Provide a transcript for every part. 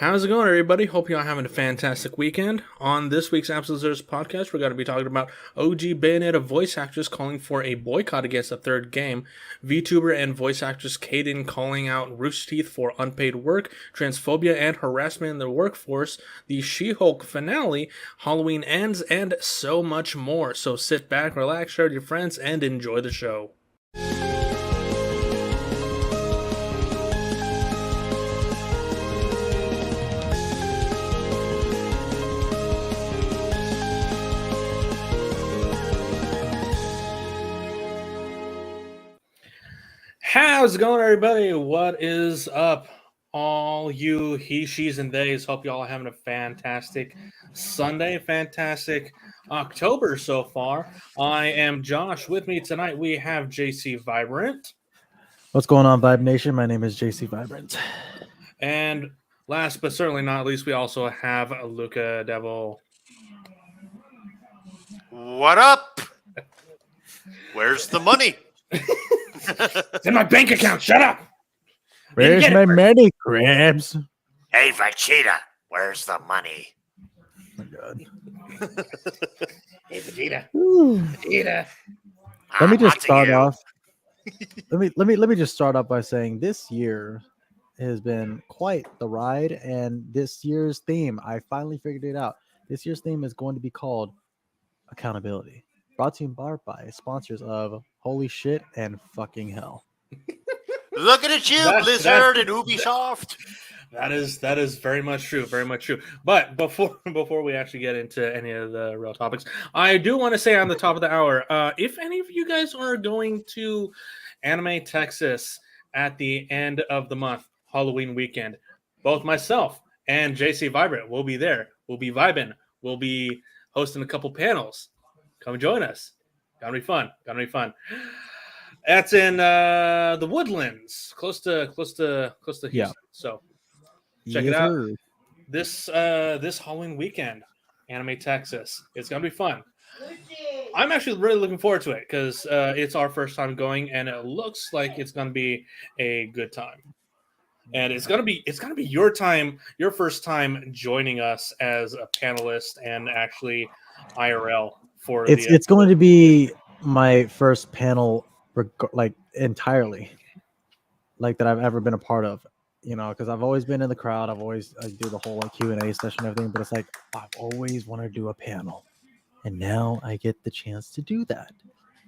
How's it going, everybody? Hope y'all having a fantastic weekend. On this week's episode of this podcast, we're going to be talking about OG Bayonetta voice actress calling for a boycott against a third game, VTuber and voice actress Kdin calling out Rooster Teeth for unpaid work, transphobia and harassment in the workforce, the She-Hulk finale, Halloween ends, and so much more. So sit back, relax, share with your friends, and enjoy the show. How's it going, everybody? What is up, all you he, she's, and theys? Hope y'all are having a fantastic Sunday, fantastic October so far. I am Josh. With me tonight, we have JC Vibrant. What's going on, Vibe Nation? My name is JC Vibrant. And last but certainly not least, we also have Luca Devil. What up? Where's the money? It's in my bank account. Shut up. Where's my money, Crabs? Hey, Vegeta, where's the money? Oh my God. Hey, Vegeta. Ooh. Vegeta. Let me just start off. Let me just start off by saying this year has been quite the ride, and this year's theme, I finally figured it out. This year's theme is going to be called accountability. Brought to you by sponsors of Holy Shit and Fucking Hell. Looking at you, Blizzard and Ubisoft. That is very much true, very much true. But before we actually get into any of the real topics, I do want to say on the top of the hour, if any of you guys are going to Anime Texas at the end of the month, Halloween weekend, both myself and JC Vibrant will be there. We'll be vibing. We'll be hosting a couple panels. Come join us. Gonna be fun. That's in the Woodlands, close to Houston. Yeah. So check it out. This Halloween weekend, Anime Texas. It's gonna be fun. I'm actually really looking forward to it because it's our first time going, and it looks like it's gonna be a good time. And it's gonna be your first time joining us as a panelist and actually IRL. It's going to be my first panel, like entirely, like that I've ever been a part of. You know, because I've always been in the crowd. I do the whole like Q&A session and everything. But it's like I've always wanted to do a panel, and now I get the chance to do that.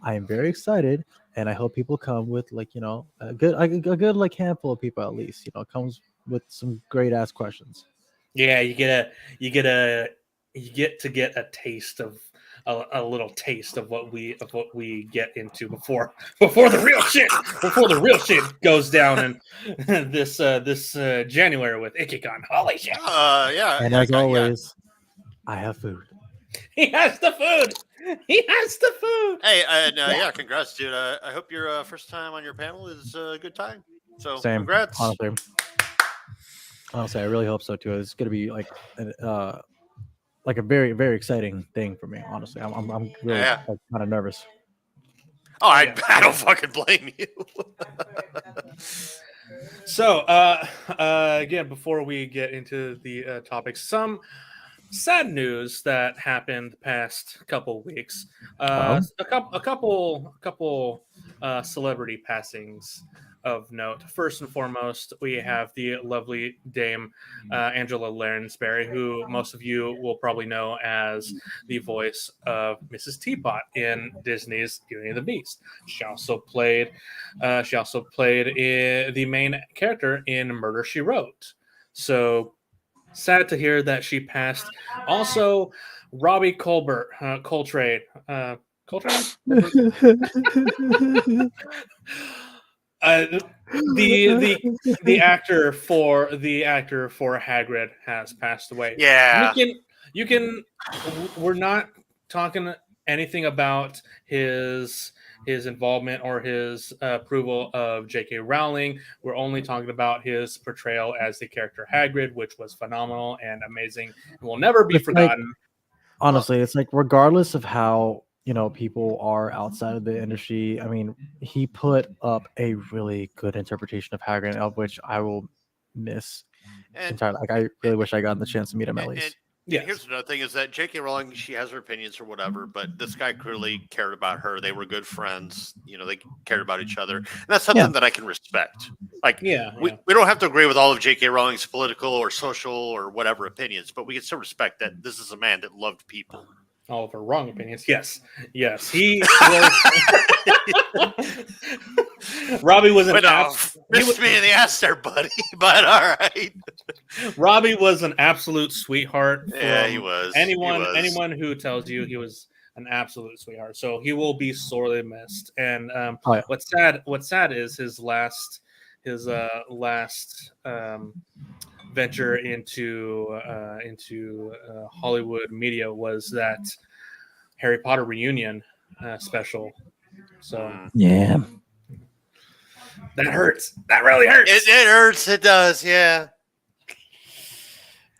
I am very excited, and I hope people come with like a good like handful of people at least. Comes with some great ass questions. Yeah, you get to get a taste of. A little taste of what we get into before the real shit goes down in this January with Ikicon. Holy shit! Yeah. And as always, I have food. He has the food. Hey, yeah, congrats, dude. I hope your first time on your panel is a good time. So, Same. Congrats. Honestly, I really hope so too. It's gonna be like a very, very exciting thing for me. Honestly, I'm really like, kind of nervous. Oh, I don't fucking blame you. So, again, before we get into the topics, some sad news that happened the past couple weeks. A couple celebrity passings of note. First and foremost, we have the lovely Dame Angela Lansbury, who most of you will probably know as the voice of Mrs. Teapot in Disney's Beauty and the Beast. She also played the main character in Murder, She Wrote. So sad to hear that she passed. Also, Robbie Coltrane. The actor for Hagrid has passed away. Yeah. You can. We're not talking anything about his involvement or his approval of J.K. Rowling. We're only talking about his portrayal as the character Hagrid, which was phenomenal and amazing and will never be forgotten. Honestly, it's like regardless of how people are outside of the industry. I mean, he put up a really good interpretation of Hagrid, of which I will miss And entirely. Like I really wish I got the chance to meet him at least. Yes. Here's another thing: is that J.K. Rowling, she has her opinions or whatever, but this guy clearly cared about her. They were good friends. They cared about each other, and that's something that I can respect. Like, we don't have to agree with all of J.K. Rowling's political or social or whatever opinions, but we can still respect that this is a man that loved people. All of her wrong opinions. Yes. He was. Robbie was an missed me in the ass there, buddy. But all right. Robbie was an absolute sweetheart. Yeah, he was. Anyone who tells you he was an absolute sweetheart. So he will be sorely missed. And what's sad is his last venture into Hollywood media was that Harry Potter reunion special. So yeah, that hurts. That really hurts. It hurts. It does. Yeah.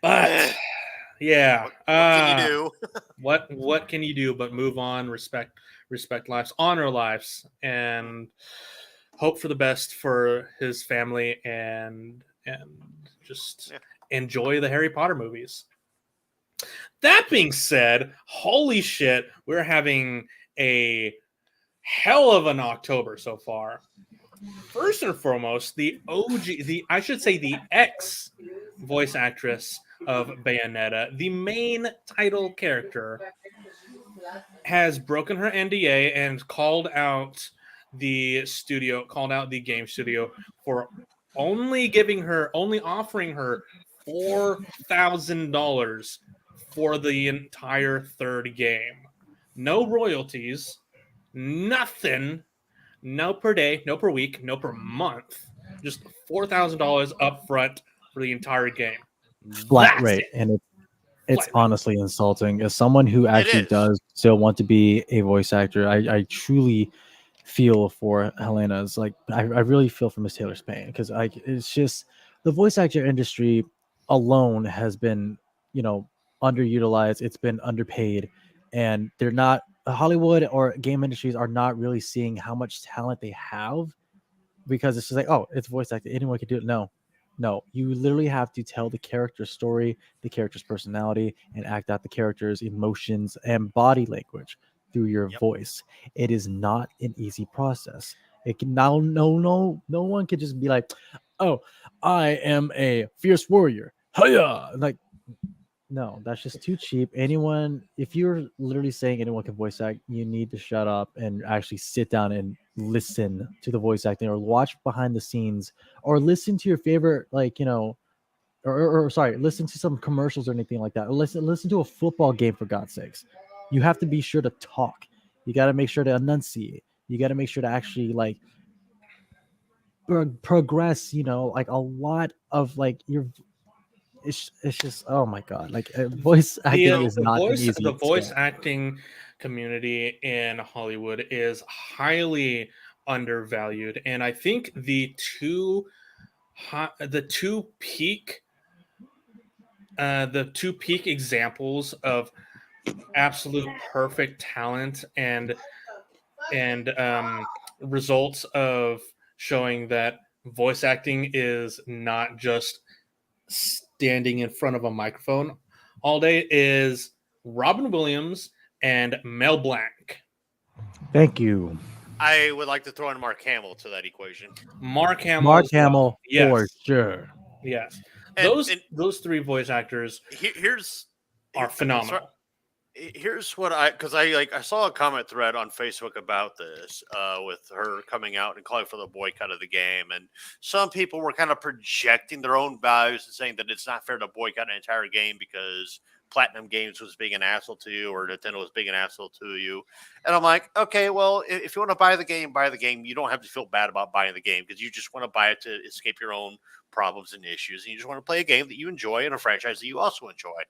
But yeah, what can you do? what can you do but move on, respect lives, honor lives, and hope for the best for his family and just enjoy the Harry Potter movies. That being said, holy shit, we're having a hell of an October so far. First and foremost, the ex voice actress of Bayonetta, the main title character, has broken her NDA and called out the game studio for only offering her $4,000 for the entire third game. No royalties, nothing, no per day, no per week, no per month. Just $4,000 up front for the entire game. Flat rate. And it's honestly insulting. As someone who actually does still want to be a voice actor, I truly feel for Helena's. Like, I really feel for Miss Taylor's pain, because it's just the voice actor industry alone has been, underutilized. It's been underpaid, and they're not, Hollywood or game industries are not really seeing how much talent they have, because it's just like, oh, it's voice acting, anyone can do it. No, you literally have to tell the character's story, the character's personality, and act out the character's emotions and body language through your voice. It is not an easy process. It can no one can just be like, oh, I am a fierce warrior. Hiya! Like, no, that's just too cheap. If you're literally saying anyone can voice act, you need to shut up and actually sit down and listen to the voice acting, or watch behind the scenes, or listen to your favorite, listen to some commercials or anything like that. Or listen to a football game, for God's sakes. You have to be sure to talk. You got to make sure to enunciate. You got to make sure to actually progress. A lot of your. It's just, oh my god! Voice acting is not an easy. The voice acting community in Hollywood is highly undervalued, and I think the two peak examples of absolute perfect talent and results of showing that voice acting is not just standing in front of a microphone all day is Robin Williams and Mel Blanc. Thank you. I would like to throw in Mark Hamill to that equation. Mark Hamill, yes. For sure. Yes. Those three voice actors are phenomenal. Here's what I saw a comment thread on Facebook about this, with her coming out and calling for the boycott of the game, and some people were kind of projecting their own values and saying that it's not fair to boycott an entire game because Platinum Games was being an asshole to you, or Nintendo was being an asshole to you. And I'm like, okay, well, if you want to buy the game, buy the game. You don't have to feel bad about buying the game, because you just want to buy it to escape your own problems and issues, and you just want to play a game that you enjoy and a franchise that you also enjoy.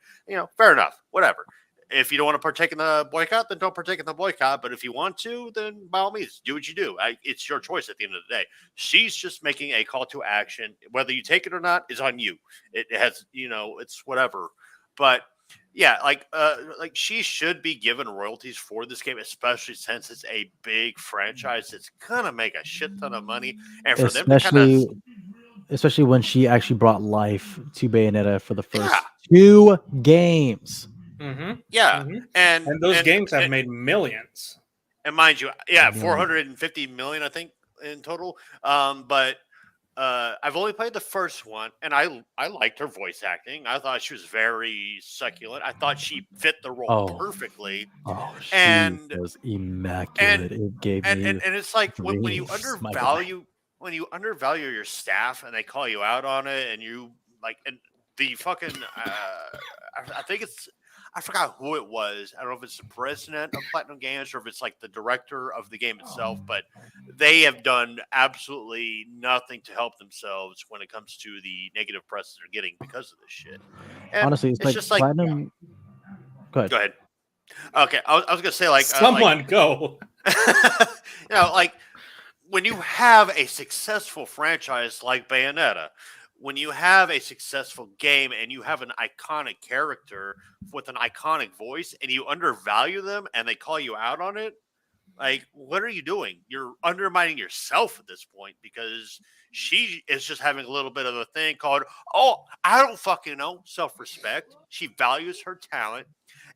Fair enough, whatever. If you don't want to partake in the boycott, then don't partake in the boycott. But if you want to, then by all means, do what you do. It's your choice at the end of the day. She's just making a call to action. Whether you take it or not is on you. It has, it's whatever. But yeah, she should be given royalties for this game, especially since it's a big franchise. It's gonna make a shit ton of money, and for them to kind of, especially when she actually brought life to Bayonetta for the first Yeah. 2 games. Mm-hmm. Yeah, Mm-hmm. and And those games have made millions. and mind you, yeah, Million. 450 million, I think, in total. But I've only played the first one, and I liked her voice acting. I thought she was very succulent. I thought she fit the role Oh. perfectly. Oh, she And was immaculate. It gave me and it's like when you dreams. My God. undervalue your staff and they call you out on it, and you like and the fucking I think it's I forgot who it was. I don't know if it's the president of Platinum Games or if it's like the director of the game itself, but they have done absolutely nothing to help themselves when it comes to the negative press they're getting because of this shit. And Honestly, it's like just like Platinum. Go ahead. go ahead. Okay, I was gonna say like Someone go. like when you have a successful franchise like Bayonetta, when you have a successful game and you have an iconic character with an iconic voice and you undervalue them and they call you out on it, like, what are you doing? You're undermining yourself at this point because she is just having a little bit of a thing called, oh, I don't fucking know, self respect. She values her talent.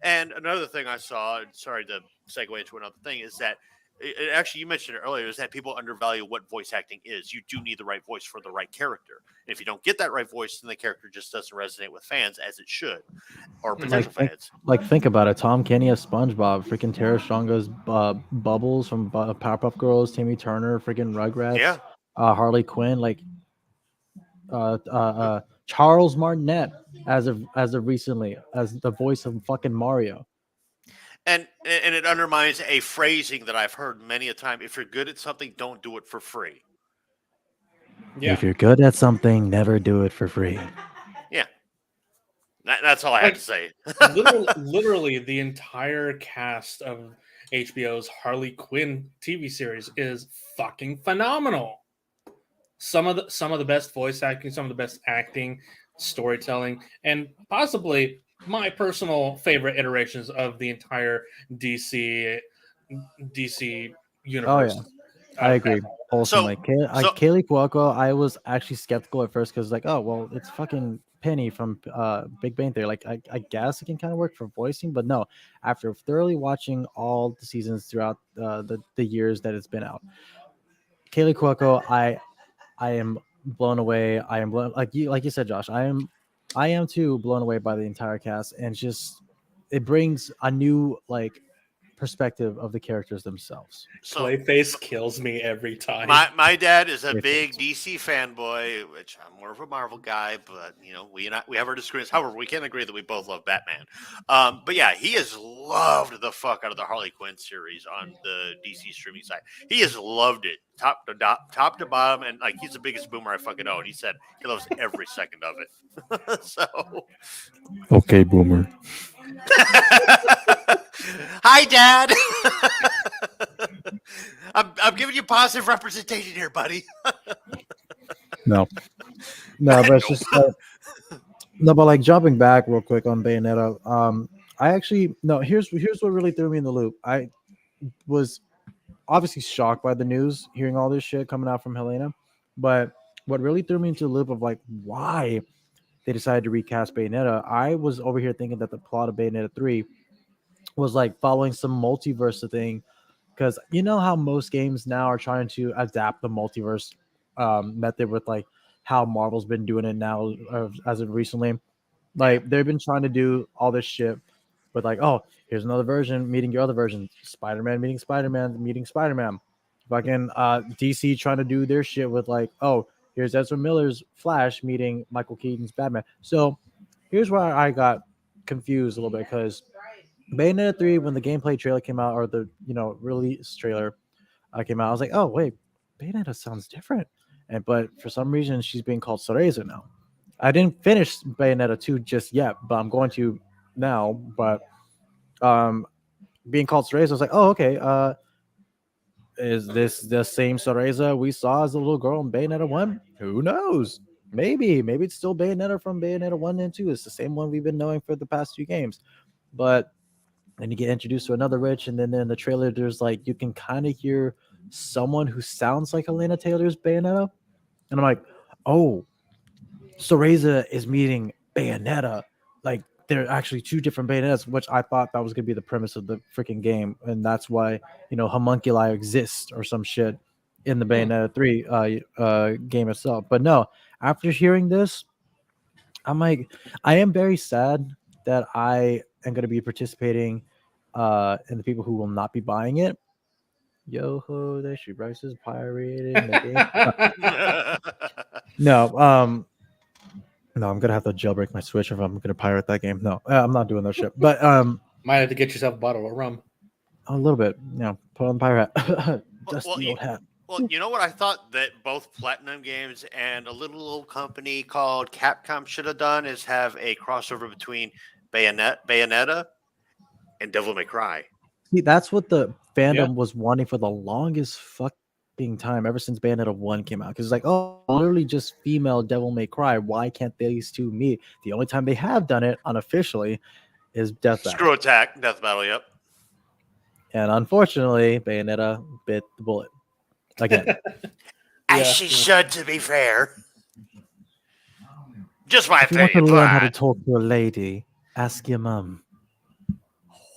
And another thing I saw, sorry to segue into another thing, is that actually you mentioned it earlier, is that people undervalue what voice acting is. You do need the right voice for the right character. And if you don't get that right voice, then the character just doesn't resonate with fans as it should, or potential fans. Think about it. Tom Kenny as SpongeBob, freaking Tara Stronga's Bubbles from Powerpuff Girls, Timmy Turner, freaking Rugrats, Yeah. Harley Quinn, like Charles Martinet as of recently as the voice of fucking Mario. And it undermines a phrasing that I've heard many a time. If you're good at something, don't do it for free. Yeah. If you're good at something, never do it for free. Yeah. That's all I had to say. literally, the entire cast of HBO's Harley Quinn TV series is fucking phenomenal. Some of the best voice acting, some of the best acting, storytelling, and possibly my personal favorite iterations of the entire DC universe. Oh, yeah. I agree. Wholesome. Kaylee Cuoco, I was actually skeptical at first because, like, oh, well, it's fucking Penny from Big Bang Theory. Like, I guess it can kind of work for voicing, but no. After thoroughly watching all the seasons throughout the years that it's been out, Kaylee Cuoco, I am blown away. I am blown, like you said, Josh. I am too blown away by the entire cast, and just it brings a new perspective of the characters themselves. So Clayface kills me every time. my dad is a big DC fanboy, which I'm more of a Marvel guy, but we have our disagreements. However, we can agree that we both love Batman. But yeah, he has loved the fuck out of the Harley Quinn series on the DC streaming side. He has loved it top to bottom, and like he's the biggest boomer I fucking know. And he said he loves every second of it. So okay, boomer. Hi, Dad. I'm giving you positive representation here, buddy. No, but it's just no. But like jumping back real quick on Bayonetta, I actually no. Here's what really threw me in the loop. I was obviously shocked by the news, hearing all this shit coming out from Helena, but what really threw me into the loop of like why they decided to recast Bayonetta. I was over here thinking that the plot of Bayonetta 3 was like following some multiverse thing, because you know how most games now are trying to adapt the multiverse method with like how Marvel's been doing it now as of recently. Like they've been trying to do all this shit with like, oh, here's another version meeting your other version, Spider-Man meeting Spider-Man meeting Spider-Man. Fucking DC trying to do their shit with like, oh, here's Ezra Miller's Flash meeting Michael Keaton's Batman. So here's where I got confused a little bit, because Bayonetta 3, when the gameplay trailer came out, or the release trailer came out, I was like, oh wait, Bayonetta sounds different. But for some reason she's being called Cereza now. I didn't finish Bayonetta 2 just yet, but I'm going to now. But being called Cereza, I was like, oh, okay. Is this the same Cereza we saw as a little girl in Bayonetta 1? Who knows? Maybe it's still Bayonetta from Bayonetta 1 and 2. It's the same one we've been knowing for the past few games. But then you get introduced to another witch, and then in the trailer, there's like, you can kind of hear someone who sounds like Elena Taylor's Bayonetta. And I'm like, oh, Cereza is meeting Bayonetta. Like they're actually two different Bayonettas, which I thought that was gonna be the premise of the freaking game, and that's why homunculi exist or some shit in the Bayonetta 3 game itself. But no, after hearing this, I'm like, I am very sad that I am gonna be participating in the people who will not be buying it. Yo ho, there she Bryce is pirating the game. No, no, I'm gonna have to jailbreak my Switch if I'm gonna pirate that game. No, I'm not doing that shit. But Might have to get yourself a bottle of rum. a little bit, put on the pirate hat. Dusty well, old hat. Well, you know what? I thought that both Platinum Games and a little old company called Capcom should have done is have a crossover between Bayonetta and Devil May Cry. See, that's what the fandom was wanting for the longest fucking time, ever since Bayonetta 1 came out. Because it's like, oh, literally just female Devil May Cry. Why can't these two meet? The only time they have done it unofficially is Death Battle. Screw Attack, Death Battle, yep. And unfortunately, Bayonetta bit the bullet. Again. As she should, to be fair. Just my if you want to opinion. learn how to talk to a lady, ask your mum.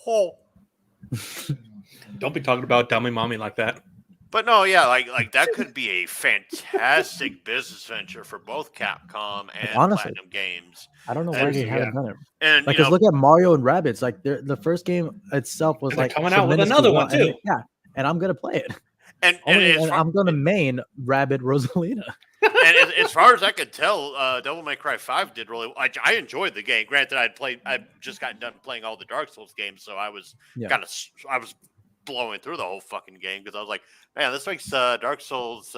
Oh. Don't be talking about dummy mommy like that. But no, yeah, like that could be a fantastic business venture for both Capcom and honestly, Platinum Games. I don't know why they haven't done it. And like, look at Mario and Rabbids. Like, the first game itself was like coming out with another one too. And I'm gonna play it. And I'm gonna main Rabbid Rosalina. And as far as I could tell, Devil May Cry 5 did really. I enjoyed the game. Granted, I just got done playing all the Dark Souls games, so I was I was blowing through the whole fucking game because I was like, man, this makes Dark Souls.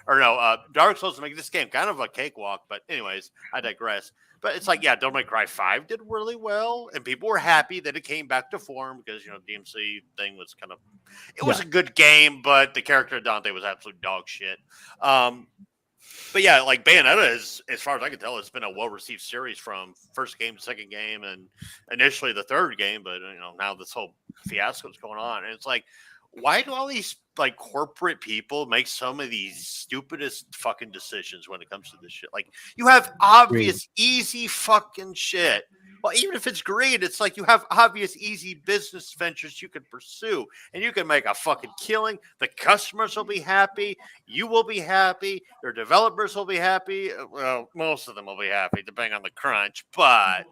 Dark Souls make this game kind of a cakewalk. But anyways, I digress. But it's like, yeah, Devil May Cry 5 did really well, and people were happy that it came back to form because DMC thing was kind of. It was a good game, but the character of Dante was absolute dog shit. But yeah, like Bayonetta is, as far as I can tell, it's been a well-received series from first game, second game, and initially the third game. But now this whole fiasco is going on, and it's like, why do all these like corporate people make some of these stupidest fucking decisions when it comes to this shit? Like, you have obvious, easy fucking shit. Well, even if it's greed, it's like you have obvious, easy business ventures you can pursue, and you can make a fucking killing. The customers will be happy. You will be happy. Your developers will be happy. Well, most of them will be happy, depending on the crunch, but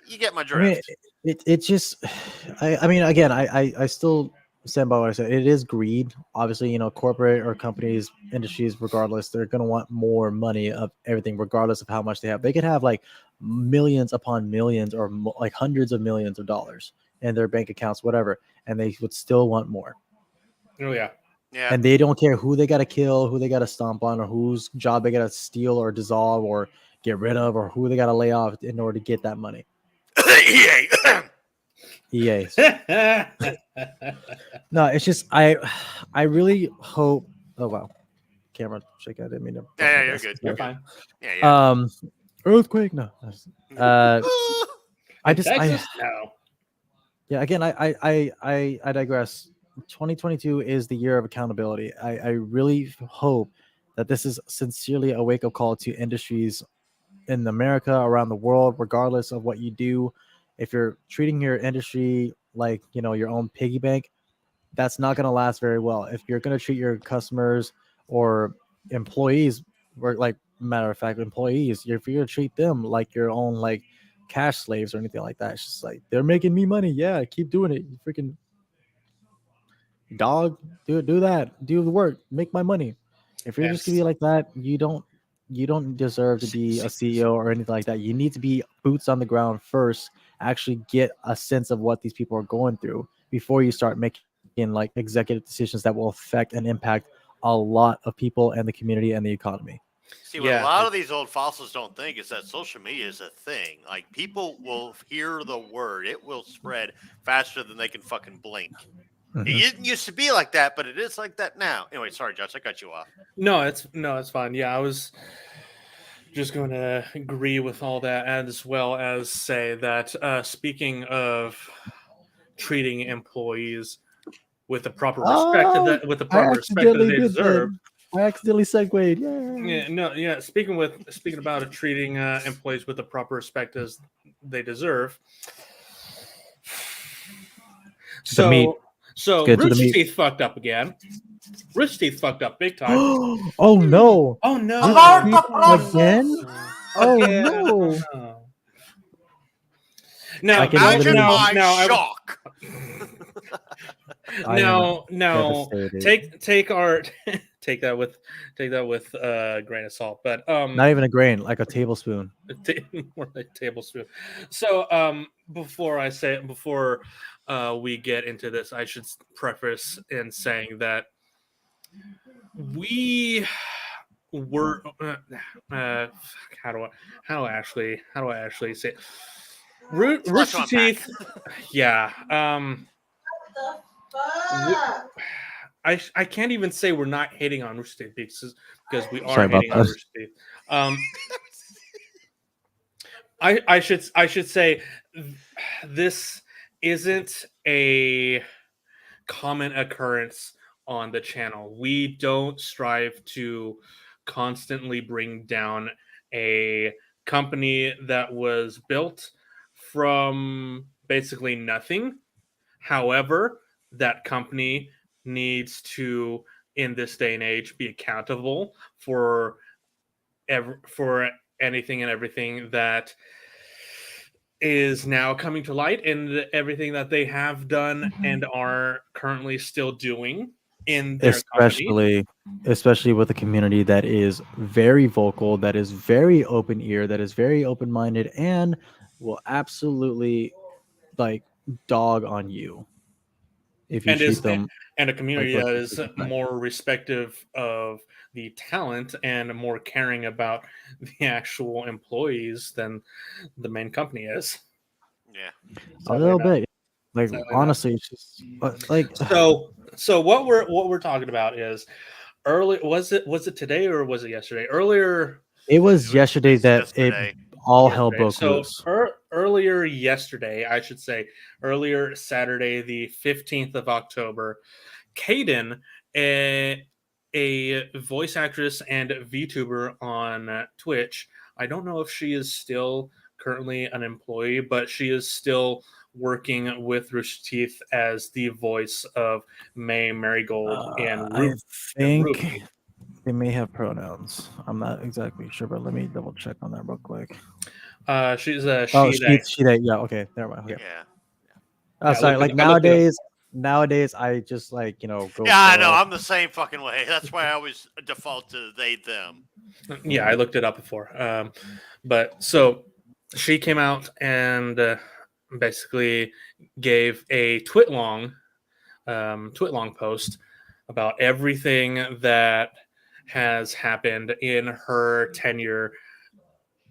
you get my drift. I mean, it just, I mean, again, I still stand by what I said. It is greed. Obviously, corporate or companies, industries, regardless, they're going to want more money of everything, regardless of how much they have. They could have like millions upon millions or like hundreds of millions of dollars in their bank accounts, whatever, and they would still want more. Oh, yeah. Yeah. And they don't care who they got to kill, who they got to stomp on, or whose job they got to steal or dissolve or get rid of, or who they got to lay off in order to get that money. EA. No, it's just I really hope. Oh wow, camera shake. I didn't mean to. Yeah, you're good. You're fine. Yeah. Earthquake. No. Yeah. Again, I digress. 2022 is the year of accountability. I really hope that this is sincerely a wake up call to industries in America, around the world, regardless of what you do. If you're treating your industry like, your own piggy bank, that's not going to last very well. If you're going to treat your customers or employees, or like matter of fact, employees, if you're going to treat them like your own like cash slaves or anything like that, it's just like, they're making me money. Yeah, keep doing it. You freaking dog, do that. Do the work. Make my money. If you're just going to be like that, you don't deserve to be a CEO or anything like that. You need to be boots on the ground first, actually get a sense of what these people are going through before you start making like executive decisions that will affect and impact a lot of people and the community and the economy. See, what a lot of these old fossils don't think is that social media is a thing. Like, people will hear the word. It will spread faster than they can fucking blink. Mm-hmm. It didn't used to be like that, but it is like that now. Anyway, sorry, Josh, I cut you off. No, it's fine. Yeah, I was just going to agree with all that, as well as say that speaking of treating employees with the proper respect that they deserve. I accidentally segued. Speaking about treating employees with the proper respect as they deserve. The meat. So get to the Rooster meat. Teeth fucked up again. Rooster Teeth fucked up big time. Oh no! Oh no! Alert the Again? process. Oh Again. no! No. Now, I can Imagine literally- my now, I- shock. I am now, devastated. take that with a grain of salt, but Not even a grain, like a tablespoon. more like tablespoon. So before we get into this, I should preface in saying that we were how do I actually say it? Rooster Teeth, yeah. I can't even say we're not hating on Rooster Teeth because we are Sorry about hating on that. Rooster Teeth. I should say this isn't a common occurrence on the channel. We don't strive to constantly bring down a company that was built from basically nothing. However, that company needs to, in this day and age, be accountable for for anything and everything that is now coming to light and everything that they have done and are currently still doing in their company. Especially with a community that is very vocal, that is very open ear, that is very open minded, and will absolutely like dog on you if you treat them. And a community like that with is respect. more respective of the talent and more caring about the actual employees than the main company is. Yeah. A little bit. Like Sadly honestly, it's just like so what we're talking about is early. Was it today or was it yesterday? Earlier. it was yesterday that yesterday. it all Yesterday. hell broke So loose. earlier yesterday, I should say, earlier Saturday, the 15th of October, Kdin, a voice actress and VTuber on Twitch. I don't know if she is still currently an employee, but she is still working with Rooster Teeth as the voice of May Marigold and I think Ruby. they may have pronouns. I'm not exactly sure, but let me double check on that real quick. She's a Oh, she. she they yeah, okay, never mind. Okay. Yeah. Oh, sorry. Like I looked it up. nowadays I just like, go Yeah, I know. for- I'm the same fucking way. That's why I always default to they, them. Yeah, I looked it up before. But so she came out and basically gave a twit-long post about everything that has happened in her tenure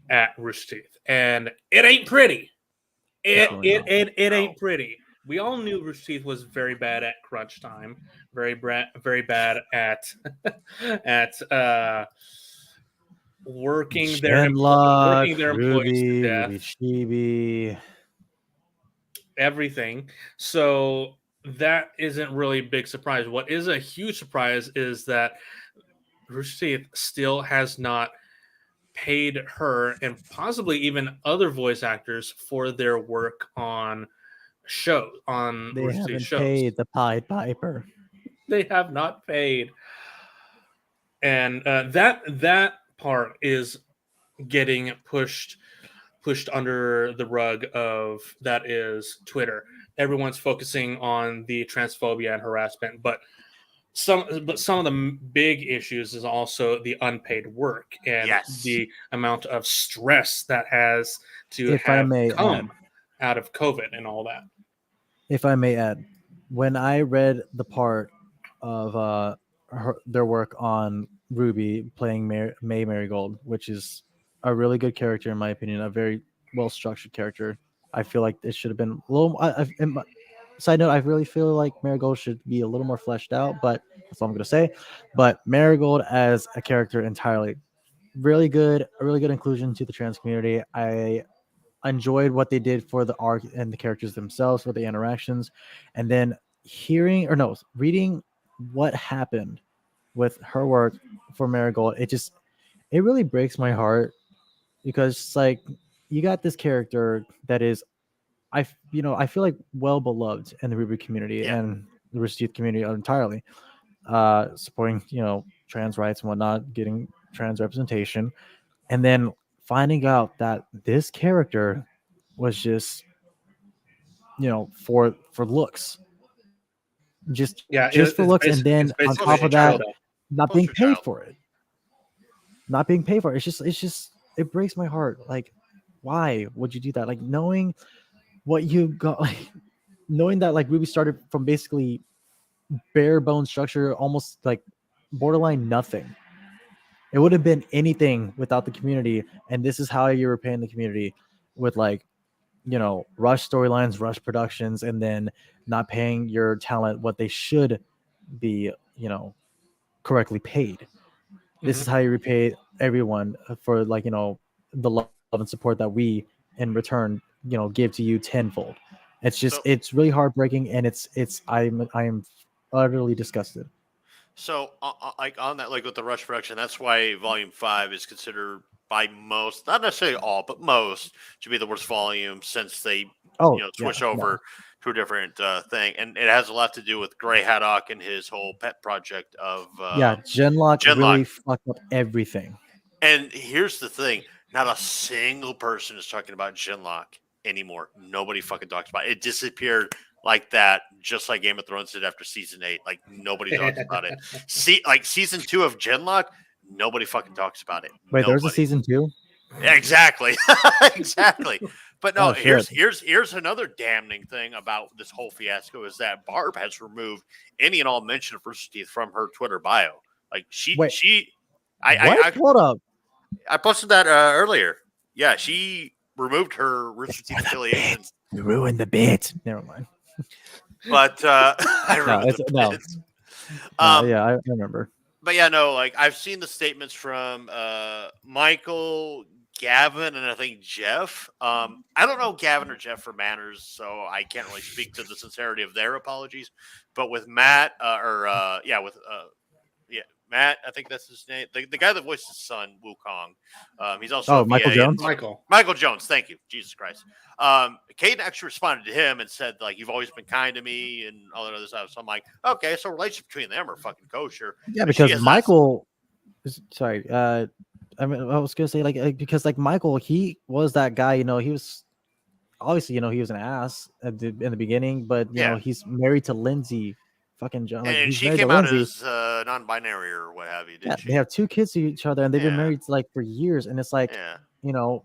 at Rooster Teeth, and it ain't pretty. It ain't pretty. We all knew Rooster Teeth was very bad at crunch time, very bad at at working their Shenlock, employees to Ruby, death. Ruby Chibi. Everything. So that isn't really a big surprise. What is a huge surprise is that Rooster Teeth still has not paid her and possibly even other voice actors for their work on They Rooster Teeth haven't shows. paid the Pied Piper. They have not paid, and that part is getting pushed under the rug of that is Twitter. Everyone's focusing on the transphobia and harassment, but some of the big issues is also the unpaid work and the amount of stress that has to If I may come out of COVID and all that. If I may add, when I read the part of their work on Ruby playing May Marigold, which is a really good character in my opinion, a very well structured character. I feel like it should have been a little. Side note: I really feel like Marigold should be a little more fleshed out, but that's all I'm gonna say. But Marigold as a character entirely, really good, a really good inclusion to the trans community. I enjoyed what they did for the arc and the characters themselves, for the interactions, and then reading what happened with her work for Marigold, it really breaks my heart because it's like you got this character that is I feel like well beloved in the Ruby community Yeah. and the Rooster Teeth community entirely, supporting trans rights and whatnot, getting trans representation, and then finding out that this character was just for looks, just for looks, and then It's on top basically of a that, child. not being Poster paid child. for it, not being paid for it. It's just it breaks my heart. Like, why would you do that? Like knowing what you got, like knowing that like Ruby started from basically bare bone structure, almost like borderline nothing. It would have been anything without the community, and this is how you were paying the community with like rush storylines, rush productions, and then not paying your talent what they should be, correctly paid. This is how you repay everyone for like the love and support that we in return give to you tenfold. So It's really heartbreaking, and I am utterly disgusted. So, like on that, like with the Rush production, that's why Volume 5 is considered by most, not necessarily all, but most, to be the worst volume since they, Oh yeah, switch no. over to a different thing, and it has a lot to do with Gray Haddock and his whole pet project of Yeah, Genlock Genlock. really fucked up everything. And here's the thing: not a single person is talking about Genlock anymore. Nobody fucking talks about it. It disappeared like that, just like Game of Thrones did after season 8. Like nobody talks about it. See, like season 2 of Genlock, nobody fucking talks about it. Wait, there's a Nobody. season 2? Yeah, exactly, exactly. But no, Oh, shit. here's another damning thing about this whole fiasco is that Barb has removed any and all mention of Rooster Teeth from her Twitter bio. Like Wait. I Hold up. I posted that earlier. Yeah, she removed her Rooster Teeth affiliation. You ruined the bit. Never mind. But I ruined it's- the no. bits. Yeah, I remember. But yeah, no, like I've seen the statements from Michael, Gavin, and I think Jeff. I don't know Gavin or Jeff for manners, so I can't really speak to the sincerity of their apologies. But with Matt, Matt, I think that's his name. The guy that voiced his son, Wukong. He's also a Michael VA. Jones? Michael Jones. Thank you, Jesus Christ. Kdin actually responded to him and said, like, you've always been kind to me and all that other stuff. So I'm like, okay, so relationship between them are fucking kosher. Yeah, But she because has Michael. Sorry. I was gonna say because like Michael, he was that guy. He was obviously he was an ass in the beginning, but he's married to Lindsay. Fucking John. Like, and he's she married came to out Lindsay. as non-binary or what have you, Yeah, didn't she? they have 2 kids to each other, and they've been Yeah. married like for years. And it's like, Yeah.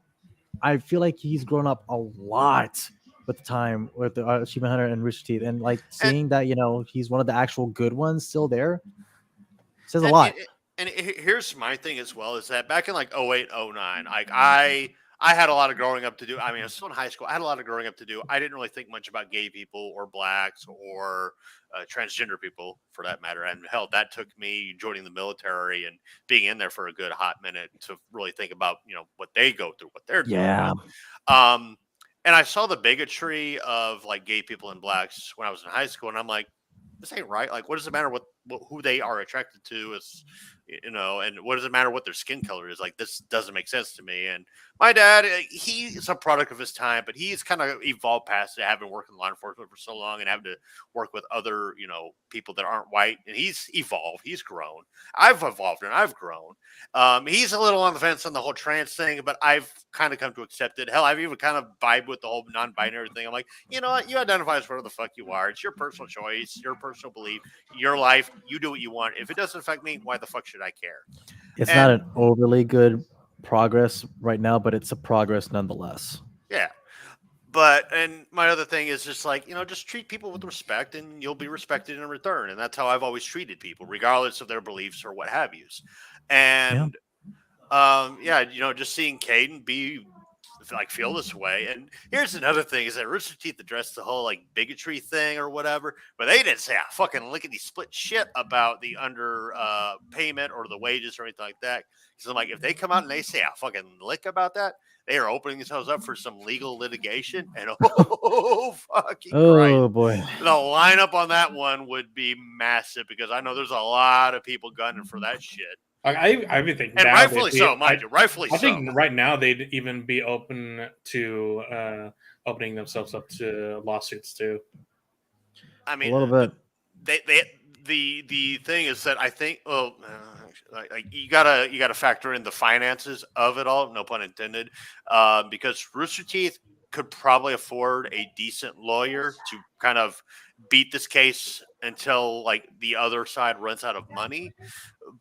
I feel like he's grown up a lot with the time with the Achievement Hunter and Rooster Teeth, and like seeing that he's one of the actual good ones still there says a lot. Here's my thing as well is that back in like 08, 09, like I had a lot of growing up to do. I mean, I was still in high school. I had a lot of growing up to do. I didn't really think much about gay people or blacks or transgender people for that matter. And hell, that took me joining the military and being in there for a good hot minute to really think about, what they go through, what they're dealing Yeah. with. And I saw the bigotry of like gay people and blacks when I was in high school. And I'm like, this ain't right. Like, what does it matter who they are attracted to is, and what does it matter what their skin color is? Like, this doesn't make sense to me. And my dad, he's a product of his time, but he's kind of evolved past it, having worked in law enforcement for so long and having to work with other, people that aren't white. And he's evolved. He's grown. I've evolved and I've grown. He's a little on the fence on the whole trans thing, but I've kind of come to accept it. Hell, I've even kind of vibed with the whole non-binary thing. I'm like, you know what? You identify as whatever the fuck you are. It's your personal choice, your personal belief, your life. You do what you want. If it doesn't affect me, why the fuck should I care? It's not an overly good progress right now, but it's a progress nonetheless. Yeah. And my other thing is just like, just treat people with respect and you'll be respected in return. And that's how I've always treated people, regardless of their beliefs or what have yous. And, just seeing Kdin be like feel this way. And here's another thing: is that Rooster Teeth addressed the whole like bigotry thing or whatever, but they didn't say a fucking lickety split shit about the under payment or the wages or anything like that. Because I'm like, if they come out and they say a fucking lick about that, they are opening themselves up for some legal litigation. And oh fucking Christ, Oh boy. the lineup on that one would be massive because I know there's a lot of people gunning for that shit. I think And now rightfully so, mind you. Rightfully I so. think right now they'd even be open to opening themselves up to lawsuits too. I mean, A little bit. The thing is that I think you gotta factor in the finances of it all, no pun intended, because Rooster Teeth could probably afford a decent lawyer to kind of beat this case until like the other side runs out of money.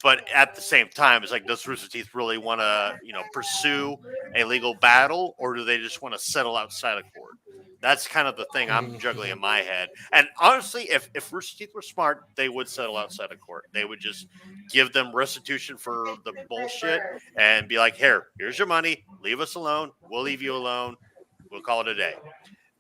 But at the same time, it's like, does Rooster Teeth really want to, pursue a legal battle, or do they just want to settle outside of court? That's kind of the thing I'm juggling in my head. And honestly, if Rooster Teeth were smart, they would settle outside of court. They would just give them restitution for the bullshit and be like, here's your money. Leave us alone. We'll leave you alone. We'll call it a day.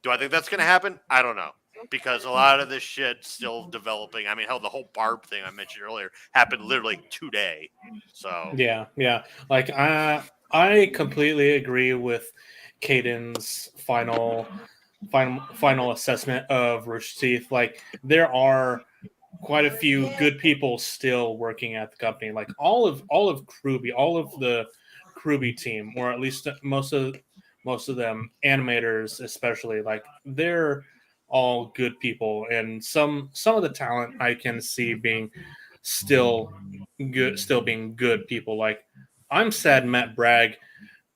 Do I think that's going to happen? I don't know. Because a lot of this shit's still developing. I mean, hell, the whole Barb thing I mentioned earlier happened literally today. So yeah. Like I completely agree with Kdin's final assessment of Rooster Teeth. Like there are quite a few good people still working at the company. Like all of Kruby, all of the Kruby team, or at least most of them, animators especially, like they're all good people, and some of the talent I can see being still being good people. Like I'm sad Matt Bragg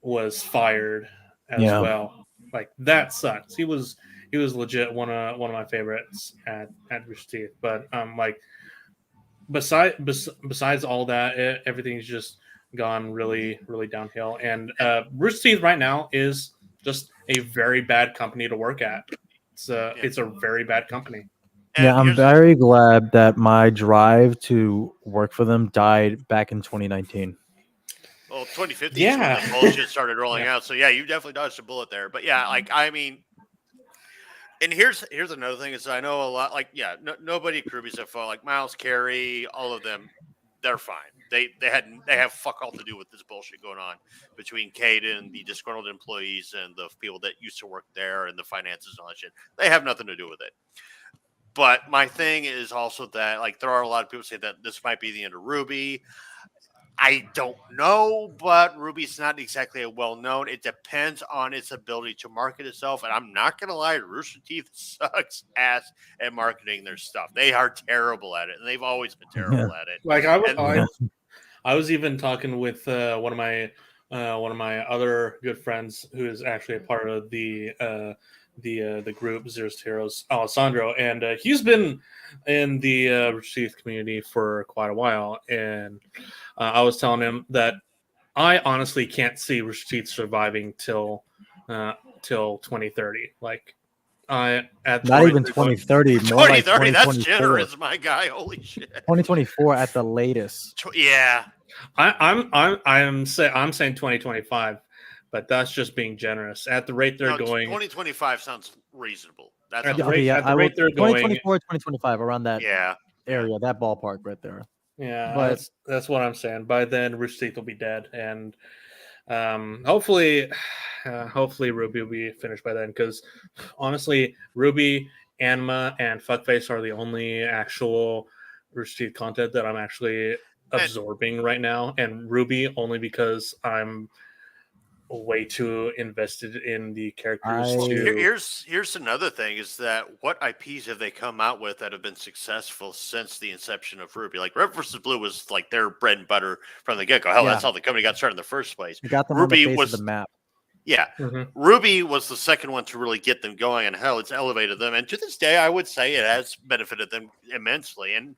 was fired as well. Like that sucks. He was legit one of my favorites at Rooster Teeth. But like besides all that, everything's just gone really downhill. And Rooster Teeth right now is just a very bad company to work at. It's a very bad company. And Yeah, I'm very glad that my drive to work for them died back in 2019. Well, 2015 is when the bullshit started rolling out. So yeah, you definitely dodged a bullet there. But yeah, like I mean, and here's another thing is I know a lot. Like nobody at Kruby's at fault. Like Miles, Carey, all of them, they're fine. They have fuck all to do with this bullshit going on between Kdin, the disgruntled employees, and the people that used to work there, and the finances and all that shit. They have nothing to do with it. But my thing is also that like there are a lot of people say that this might be the end of Ruby. I don't know, but Ruby's not exactly a well-known. It depends on its ability to market itself. And I'm not going to lie, Rooster Teeth sucks ass at marketing their stuff. They are terrible at it, and they've always been terrible at it. Like I was even talking with one of my other good friends who is actually a part of the group Zeros to Heroes, Alessandro, and he's been in the Rooster Teeth community for quite a while, and I was telling him that I honestly can't see Rooster Teeth surviving till 2030. Like not even 2030, more like 2030. That's generous, my guy. Holy shit. 2024 at the latest. Yeah, I'm saying 2025. But that's just being generous. At the rate they're going, 2025 sounds reasonable. That's at the rate they're 2024, 2025, around that area, that ballpark right there. Yeah, but that's what I'm saying. By then, Rooster Teeth will be dead, and hopefully Ruby will be finished by then. Because honestly, Ruby, Anima, and Fuckface are the only actual Rooster Teeth content that I'm actually absorbing right now, and Ruby only because I'm way too invested in the characters. Here's another thing is that what IPs have they come out with that have been successful since the inception of Ruby? Like Red vs. Blue was like their bread and butter from the get-go. Hell, that's how the company got started in the first place. You got them Ruby on the face of the map. Yeah. Mm-hmm. Ruby was the second one to really get them going, and hell, it's elevated them. And to this day, I would say it has benefited them immensely. And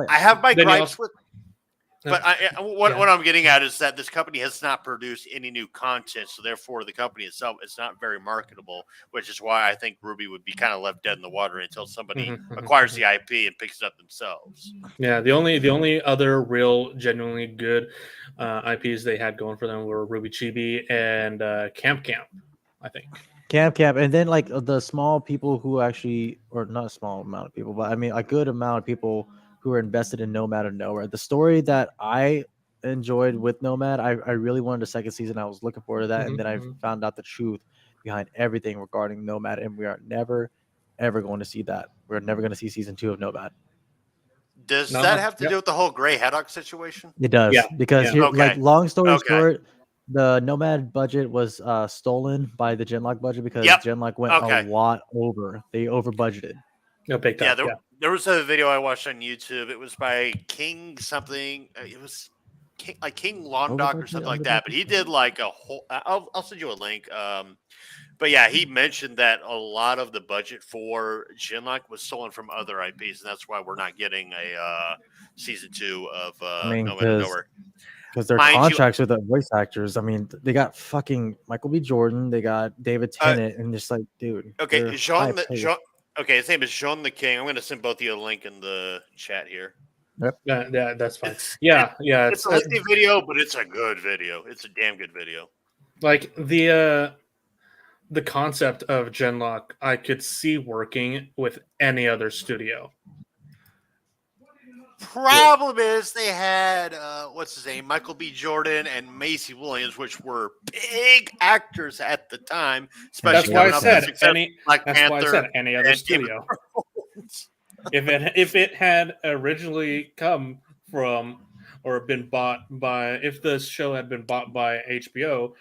I have my gripes with. But what I'm getting at is that this company has not produced any new content, so therefore the company itself is not very marketable, which is why I think Ruby would be kind of left dead in the water until somebody acquires the IP and picks it up themselves. Yeah, the only other real genuinely good IPs they had going for them were Ruby Chibi and Camp. I think. Camp, and then like the small people who actually, or not a small amount of people, but I mean a good amount of people who are invested in Nomad of Nowhere. The story that I enjoyed with Nomad, I really wanted a second season. I was looking forward to that, and then I found out the truth behind everything regarding Nomad, and we are never, ever going to see that. We're never going to see season 2 of Nomad. Does No, that have to yep. do with the whole Gray Haddock situation? It does, Yeah, because yeah. here, Okay. like, long story Okay. short, the Nomad budget was stolen by the Genlock budget because Yep. Genlock went Okay. a lot over. They over budgeted. No, big time. Yeah, there was a video I watched on YouTube. It was by King something. It was King Londock or something like that. But he did like a whole. I'll send you a link. But yeah, he mentioned that a lot of the budget for Genlock was stolen from other IPs, and that's why we're not getting a season 2 of Nomad of Nowhere. Because their contracts with the voice actors, I mean, they got fucking Michael B. Jordan, they got David Tennant, and just like, dude. Okay, okay, his name is Jean the King. I'm going to send both of you a link in the chat here. Yep. Yeah, that's fine. It's a lengthy video, but it's a good video. It's a damn good video. Like the concept of Genlock, I could see working with any other studio. Problem is they had what's his name, Michael B. Jordan and Macy Williams, which were big actors at the time. Especially That's why I said any other and studio. If it had originally come from or been bought by, if the show had been bought by HBO,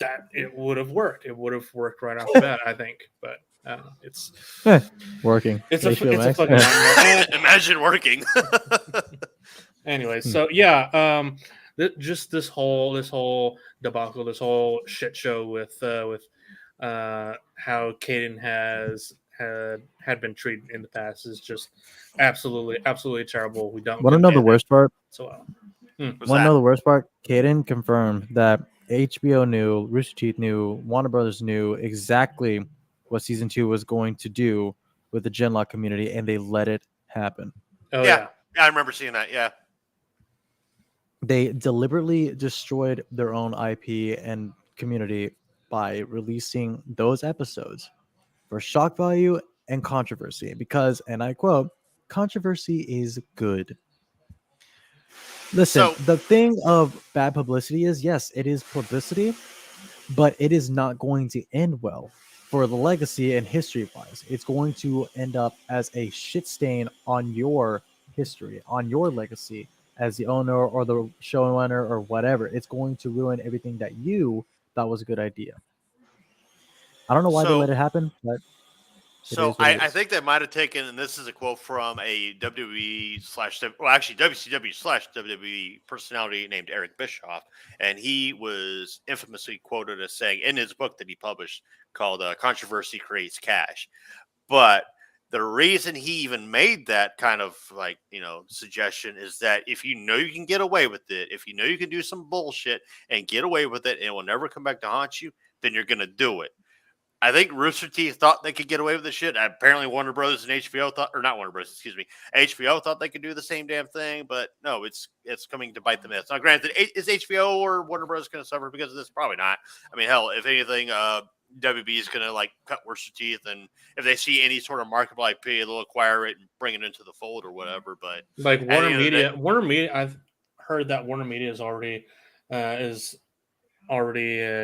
that it would have worked. It would have worked right off the bat, I think. But I don't know. It's working. It's a fucking nightmare. Imagine working. Anyway, so yeah, just this whole debacle, this whole shit show with how Kdin had been treated in the past is just absolutely terrible. We don't want to know the worst part. So want to know the worst part? Kdin confirmed that HBO knew, Rooster Teeth knew, Warner Brothers knew exactly what season 2 was going to do with the Genlock community, and they let it happen. Oh yeah, I remember seeing that. Yeah, they deliberately destroyed their own IP and community by releasing those episodes for shock value and controversy. Because, and I quote, "Controversy is good." Listen, the thing of bad publicity is, yes, it is publicity, but it is not going to end well. For the legacy and history wise, it's going to end up as a shit stain on your history, on your legacy as the owner or the showrunner or whatever. It's going to ruin everything that you thought was a good idea. I don't know why they let it happen, but I think they might have taken, and this is a quote from a WCW/WWE personality named Eric Bischoff, and he was infamously quoted as saying in his book that he published called "Controversy Creates Cash." But the reason he even made that kind of suggestion is that if you know you can get away with it, if you know you can do some bullshit and get away with it, and it will never come back to haunt you, then you're going to do it. I think Rooster Teeth thought they could get away with this shit. Apparently Warner Brothers and HBO thought, or not Warner Brothers, excuse me, HBO thought they could do the same damn thing, but no, it's coming to bite them in. Now, granted, is HBO or Warner Brothers going to suffer because of this? Probably not. I mean, hell, if anything, WB is going to cut Rooster Teeth, and if they see any sort of marketable IP, they'll acquire it and bring it into the fold or whatever. But Warner Media, I've heard that Warner Media is already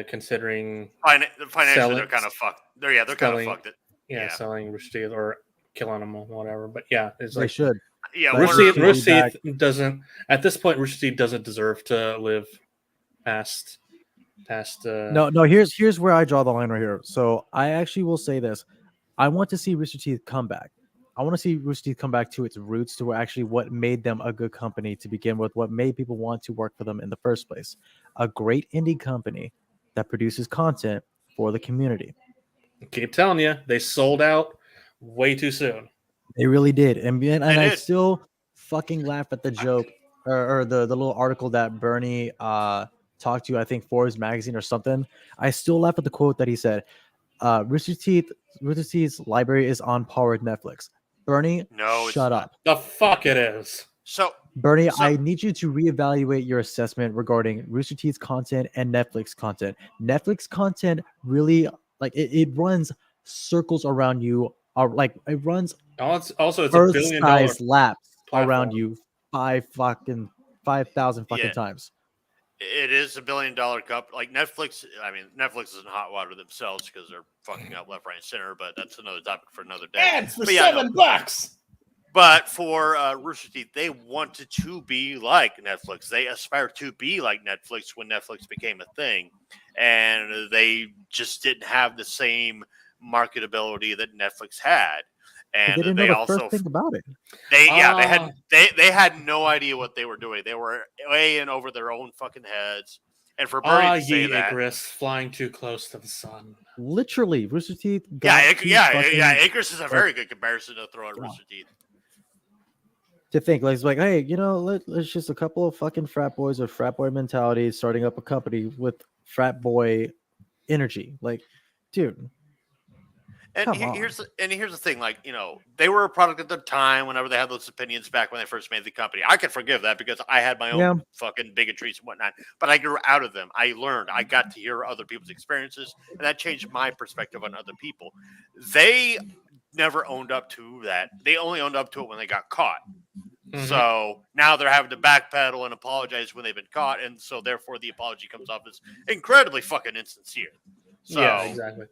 considering financially they're kind of fucked. They're kind of fucked it. Yeah, selling Rooster Teeth or killing them or whatever. But yeah, it's like they should. Yeah, Rooster Teeth doesn't at this point. Rooster Teeth doesn't deserve to live past. No. Here's where I draw the line right here. So I actually will say this: I want to see Rooster Teeth come back. I want to see Rooster Teeth come back to its roots, to actually what made them a good company to begin with, what made people want to work for them in the first place. A great indie company that produces content for the community. I keep telling you, they sold out way too soon. They really did. And I still fucking laugh at the joke or the little article that Bernie talked to, I think, Forbes magazine or something. I still laugh at the quote that he said, Rooster Teeth's library is on par with Netflix. Bernie, shut up. The fuck it is. So Bernie, So- I need you to reevaluate your assessment regarding Rooster Teeth's content and Netflix content. Netflix content really it runs circles around you, or like it runs Also, it's a Earth billion size dollar laps around platform. you 5,000 fucking Yeah. times. It is $1 billion cup. Like Netflix, I mean, Netflix is in hot water themselves because they're fucking up left, right, and center. But that's another topic for another day. Ads for But yeah, no. $7. But for Rooster Teeth, they wanted to be like Netflix. They aspired to be like Netflix when Netflix became a thing, and they just didn't have the same marketability that Netflix had. And They didn't they know the also first thing about it. they had no idea what they were doing. They were way in over their own fucking heads. And for Bernie to say Ye that, Icarus, flying too close to the sun. Literally, Rooster Teeth. yeah, got two Icarus is a very good comparison to throw at Yeah. Rooster Teeth. To think like it's like, hey, let's just a couple of fucking frat boys with frat boy mentality starting up a company with frat boy energy. Like, dude, And come on. here's the thing, like, they were a product at the time whenever they had those opinions back when they first made the company. I can forgive that because I had my own fucking bigotries and whatnot, but I grew out of them. I learned. I got to hear other people's experiences, and that changed my perspective on other people. They never owned up to that. They only owned up to it when they got caught. Mhm. So now they're having to backpedal and apologize when they've been caught, and so therefore the apology comes off as incredibly fucking insincere. So, Yeah, exactly.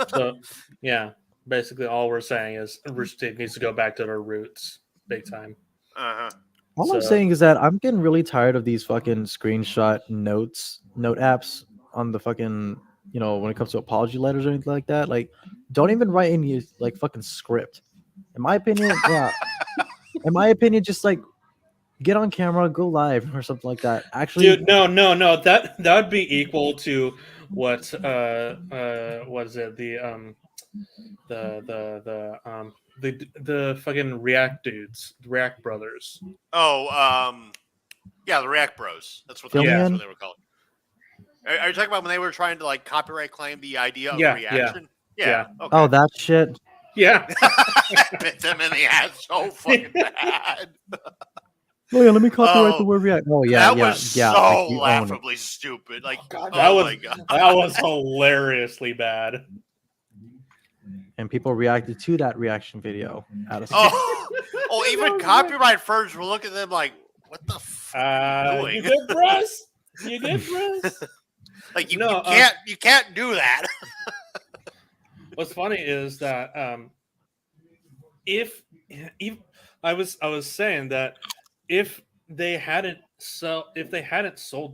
So, yeah, basically all we're saying is Rooster Teeth needs to go back to their roots, big time. All I'm So- saying is that I'm getting really tired of these fucking screenshot note apps on the fucking, when it comes to apology letters or anything like that. Like, don't even write any like fucking script. In my opinion, yeah. In my opinion, just like get on camera, go live or something like that. Actually, Dude, no. That would be equal to what is it? The fucking React dudes, the React brothers. Yeah, the React Bros. That's what they were called. Are you talking about when they were trying to like copyright claim the idea of reaction? Yeah. Okay. Oh, that shit. Yeah. Bit them in the ass so fucking bad. Oh yeah, let me copyright the word react. Oh yeah, that was so like, laughably stupid. Like, God, my god, that was hilariously bad. And people reacted to that reaction video out of even copyright firms were looking at them like, "What the fuck are you You doing? good, bros? You good, bros? Like, you can't do that." What's funny is that if I was saying that if they hadn't sold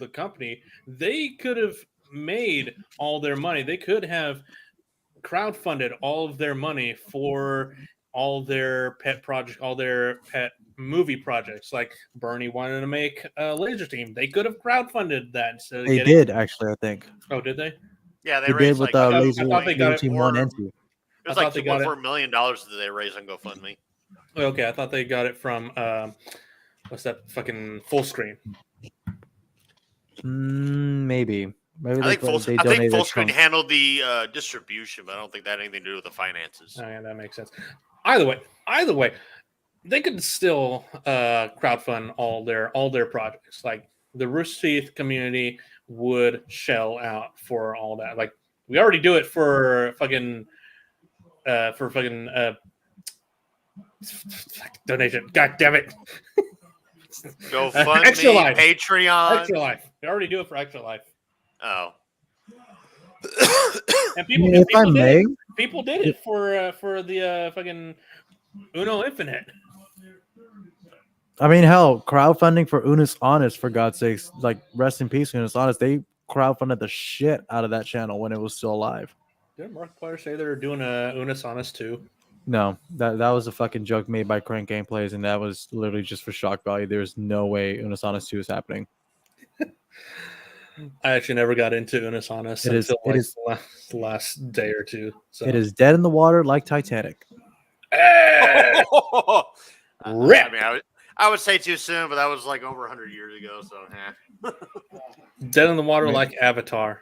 the company, they could have made all their money. They could have crowdfunded all of their money for all their pet projects, all their pet movie projects. Like Bernie wanted to make a Laser Team. They could have crowdfunded that. So they did actually, I think. Oh, did they? Yeah, They did with Laser Team 1 and 2. It was like $2.4 million that they raised on GoFundMe. Okay, I thought they got it from what's that fucking Full Screen? Maybe. I think Full Screen handled the distribution, but I don't think that had anything to do with the finances. Oh, yeah, that makes sense. Either way, they could still crowdfund all their projects. Like the Rooster Teeth community would shell out for all that. Like we already do it for fucking donation. God damn it. GoFundMe, Extra Life. Patreon. Extra Life. We already do it for Extra Life. Oh. And people did it for the fucking Uno Infinite. I mean, hell, crowdfunding for Unis Honest, for God's sakes, like rest in peace, Unis Honest. They crowdfunded the shit out of that channel when it was still alive. Did Markiplier say they're doing a Unis Honest too? No, that was a fucking joke made by Crank Gameplays, and that was literally just for shock value. There's no way Unis Honest 2 is happening. I actually never got into Unis Honest until the last day or two. So. It is dead in the water like Titanic. Rip. I mean, I would say too soon, but that was like over 100 years ago. So, Dead in the water like Avatar.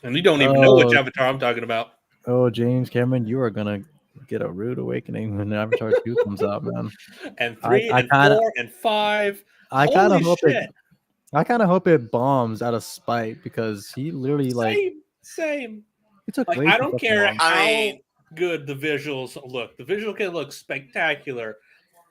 And you don't even know which Avatar I'm talking about. Oh, James Cameron, you are gonna get a rude awakening when Avatar 2 comes out, man. And 3 I and kinda- 4 and 5. I kind Holy of hope shit. it. I kind of hope it bombs out of spite because he literally like Same. he took Like way I too don't fucking care long. how I mean- good the visuals look. The visual can look spectacular.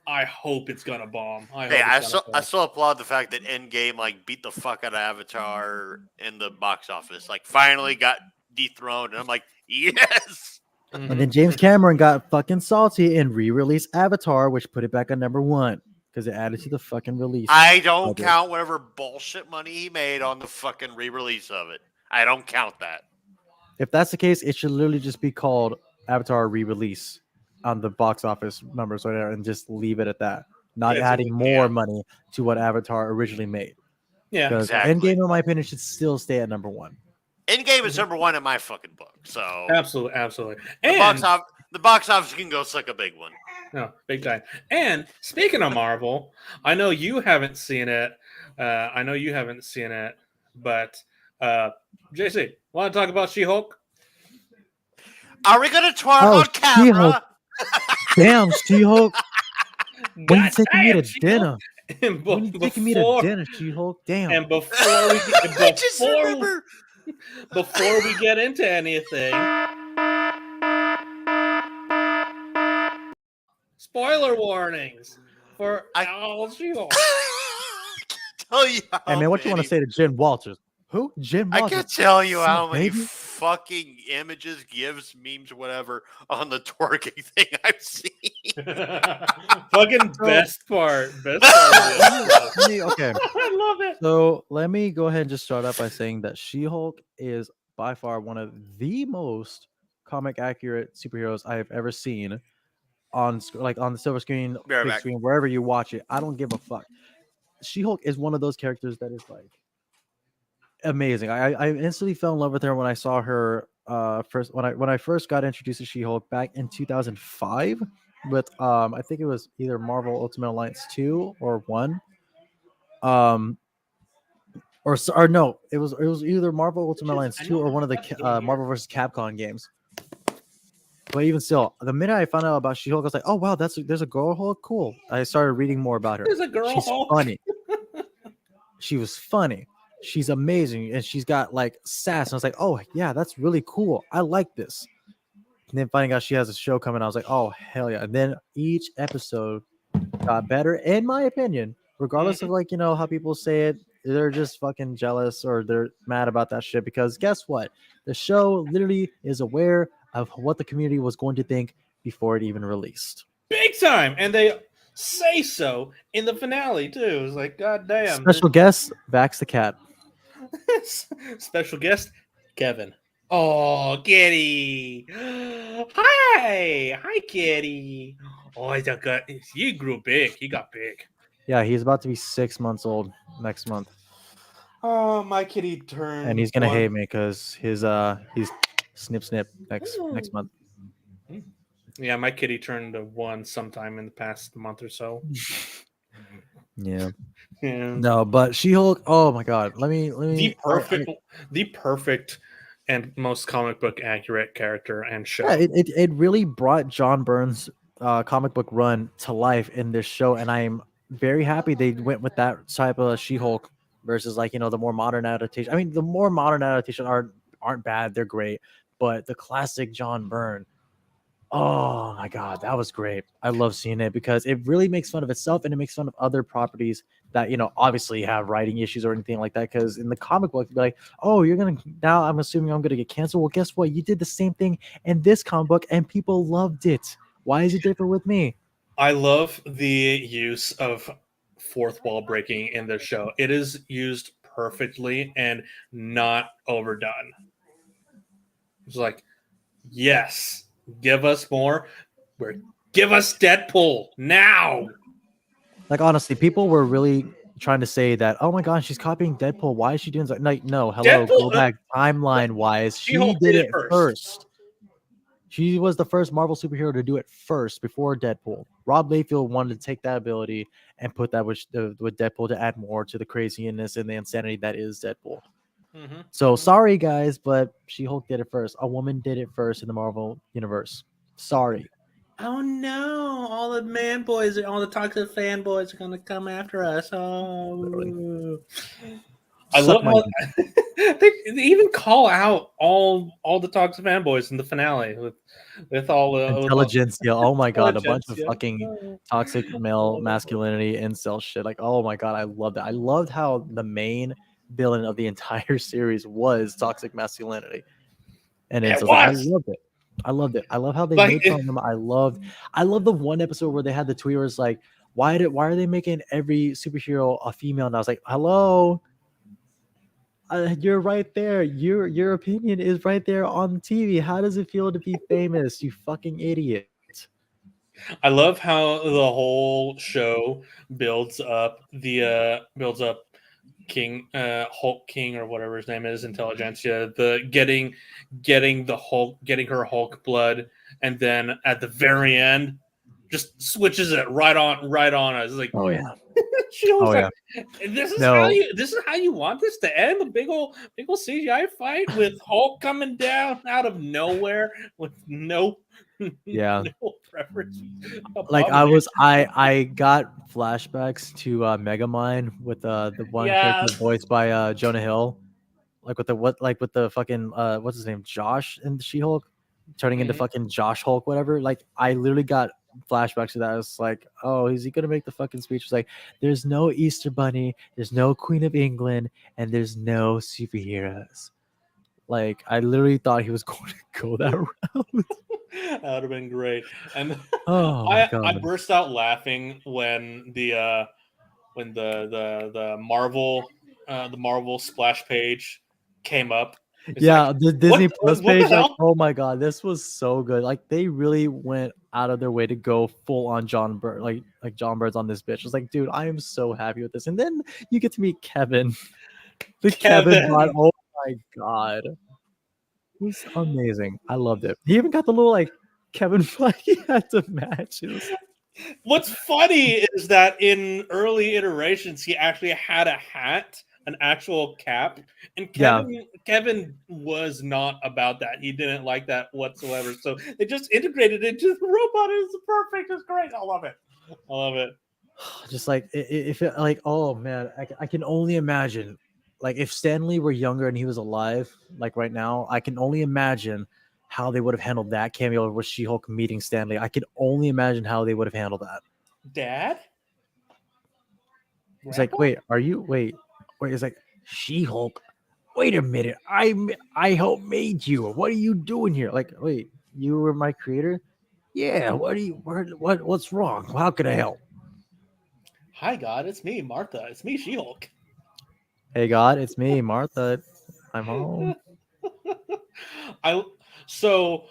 I hope it's gonna bomb. Hey, I still applaud the fact that Endgame like beat the fuck out of Avatar in the box office. Like finally got dethroned, and I'm like, yes. And then James Cameron got fucking salty and re-released Avatar, which put it back on #1 because it added to the fucking release. I don't Okay. count whatever bullshit money he made on the fucking re-release of it. I don't count that. If that's the case, it should literally just be called Avatar re-release on the box office numbers or whatever, and just leave it at that. Not Yeah, adding more money to what Avatar originally made. Yeah, Because exactly. Endgame, in my opinion, should still stay at #1. Endgame is #1 in my fucking book. So absolutely. the And box office can go suck a big one. no, big time. And speaking of Marvel, I know you haven't seen it. But JC, want to talk about She-Hulk? Are we gonna twerk Oh, on camera? She-Hulk. Damn, She-Hulk. When you taking me to Goddamn, dinner? She-Hulk. When you taking me to dinner, She-Hulk? Damn. And before I just remember. before we get into anything, spoiler warnings for She-Hulk. Tell you how Hey man, what you want to say to Jen Walters? Who? Jen I Walters? can't tell you Son how of many baby? fucking images, gifs, memes, whatever on the twerking thing I've seen. Fucking best part. Best part. Okay. I love it. So let me go ahead and just start out by saying that She-Hulk is by far one of the most comic accurate superheroes I have ever seen on on the silver screen, Be right big back. screen, wherever you watch it. I don't give a fuck. She-Hulk is one of those characters that is like amazing. I instantly fell in love with her when I saw her first when I first got introduced to She-Hulk back in 2005 with I think it was either Marvel Ultimate Alliance 2 or 1. Or no, it was either Marvel Ultimate Alliance 2 or one of the Marvel vs. Capcom games. But even still, the minute I found out about She-Hulk, I was like, "Oh wow, there's a girl Hulk, cool." I started reading more about her. There's a girl She's Hulk. funny. She was funny. She's amazing, and she's got like sass. And I was like, "Oh yeah, that's really cool. I like this." And then finding out she has a show coming, I was like, "Oh hell yeah!" And then each episode got better, in my opinion, regardless of like how people say it. They're just fucking jealous or they're mad about that shit because guess what? The show literally is aware of what the community was going to think before it even released. Big time. And they say so in the finale, too. It's like, God damn. Special guest, Vax the cat. Special guest, Kevin. Oh, Kitty. Hi, Kitty. Oh, he grew big. He got big. Yeah, he's about to be 6 months old next month. Oh, my kitty turned. And he's gonna hate me because he's snip next month. Yeah, my kitty turned 1 sometime in the past month or so. Yeah. Yeah. No, but She-Hulk. Oh my God. Let me. The perfect and most comic book accurate character and show. Yeah, it really brought John Byrne's comic book run to life in this show, and I'm very happy they went with that type of She-Hulk versus like the more modern adaptation. I mean, the more modern adaptation aren't bad; they're great, but the classic John Byrne. Oh my God, that was great. I love seeing it because it really makes fun of itself and it makes fun of other properties that, obviously have writing issues or anything like that. Because in the comic book, you'd be like, oh, now I'm assuming I'm going to get canceled. Well, guess what? You did the same thing in this comic book and people loved it. Why is it different with me? I love the use of fourth wall breaking in this show. It is used perfectly and not overdone. It's like, yes. Give us more. Give us Deadpool now. Like, honestly, people were really trying to say that, oh my God, she's copying Deadpool. Why is she doing that? Like, no, hello, Deadpool, go back timeline wise. She She-Hulk did it first. She was the first Marvel superhero to do it first before Deadpool. Rob Liefeld wanted to take that ability and put that with Deadpool to add more to the craziness and the insanity that is Deadpool. Mm-hmm. So sorry guys, but She-Hulk did it first. A woman did it first in the Marvel universe. Sorry. Oh no! All the man boys, all the toxic fanboys are gonna come after us. Oh, I Suck love my how they even call out all the toxic fanboys in the finale with all intelligence. Yeah. Oh my god, a bunch intelligence. of Yeah. fucking Oh, toxic I male love it. masculinity incel shit. Like, oh my god, I loved it. I loved how the main villain of the entire series was toxic masculinity and It incels. Like, I was loved it. I loved it. I love how they like made fun of them. I love the one episode where they had the tweet where it's like, why are they making every superhero a female? And I was like, hello, you're right there. Your opinion is right there on TV. How does it feel to be famous? You fucking idiot. I love how the whole show builds up King Hulk King or whatever his name is, Intelligentsia, the getting the Hulk getting her Hulk blood, and then at the very end just switches it right on us. Like Oh yeah. she was Oh like, yeah. This No. is how you want this to end? The big old CGI fight with Hulk coming down out of nowhere with no Yeah. no preference. Like Abomination. I got flashbacks to Megamind with the one character Yes. voiced by Jonah Hill. Like with the fucking what's his name? Josh in She-Hulk turning into Mhm. fucking Josh Hulk, whatever. Like I literally got flashbacks to that. I was like, oh, is he gonna make the fucking speech? It's like, there's no Easter Bunny, there's no Queen of England, and there's no superheroes. Like I literally thought he was going to go that route. That would have been great. And Oh my I god. burst out laughing when the Marvel splash page came up. It's like Yeah, the Disney Plus what the page, like, hell? oh my god, this was so good. Like they really went out of their way to go full on John Bird, like John Bird's on this bitch. It's like, dude, I am so happy with this. And then you get to meet Kevin, the Kevin bot. Kevin. Oh my god, it was amazing. I loved it. He even got the little like Kevin flag he had to match. It was What's funny is that in early iterations he actually had a hat, an actual cap, and yeah, Kevin was not about that. He didn't like that whatsoever. So they just integrated it into the robot. It's perfect. It's great. I love it. I love it. just like if it like oh man, I can only imagine like if Stanley were younger and he was alive like right now, I can only imagine how they would have handled that cameo with She-Hulk meeting Stanley. I could only imagine how they would have handled that. Dad? It's like, Grandpa? wait, it's like She-Hulk. Wait a minute, I helped made you. What are you doing here? Like, wait, you were my creator? Yeah. What's wrong? How can I help? Hi, God. It's me, Martha. It's me, She Hulk. Hey God, it's me, Martha. I'm home. I so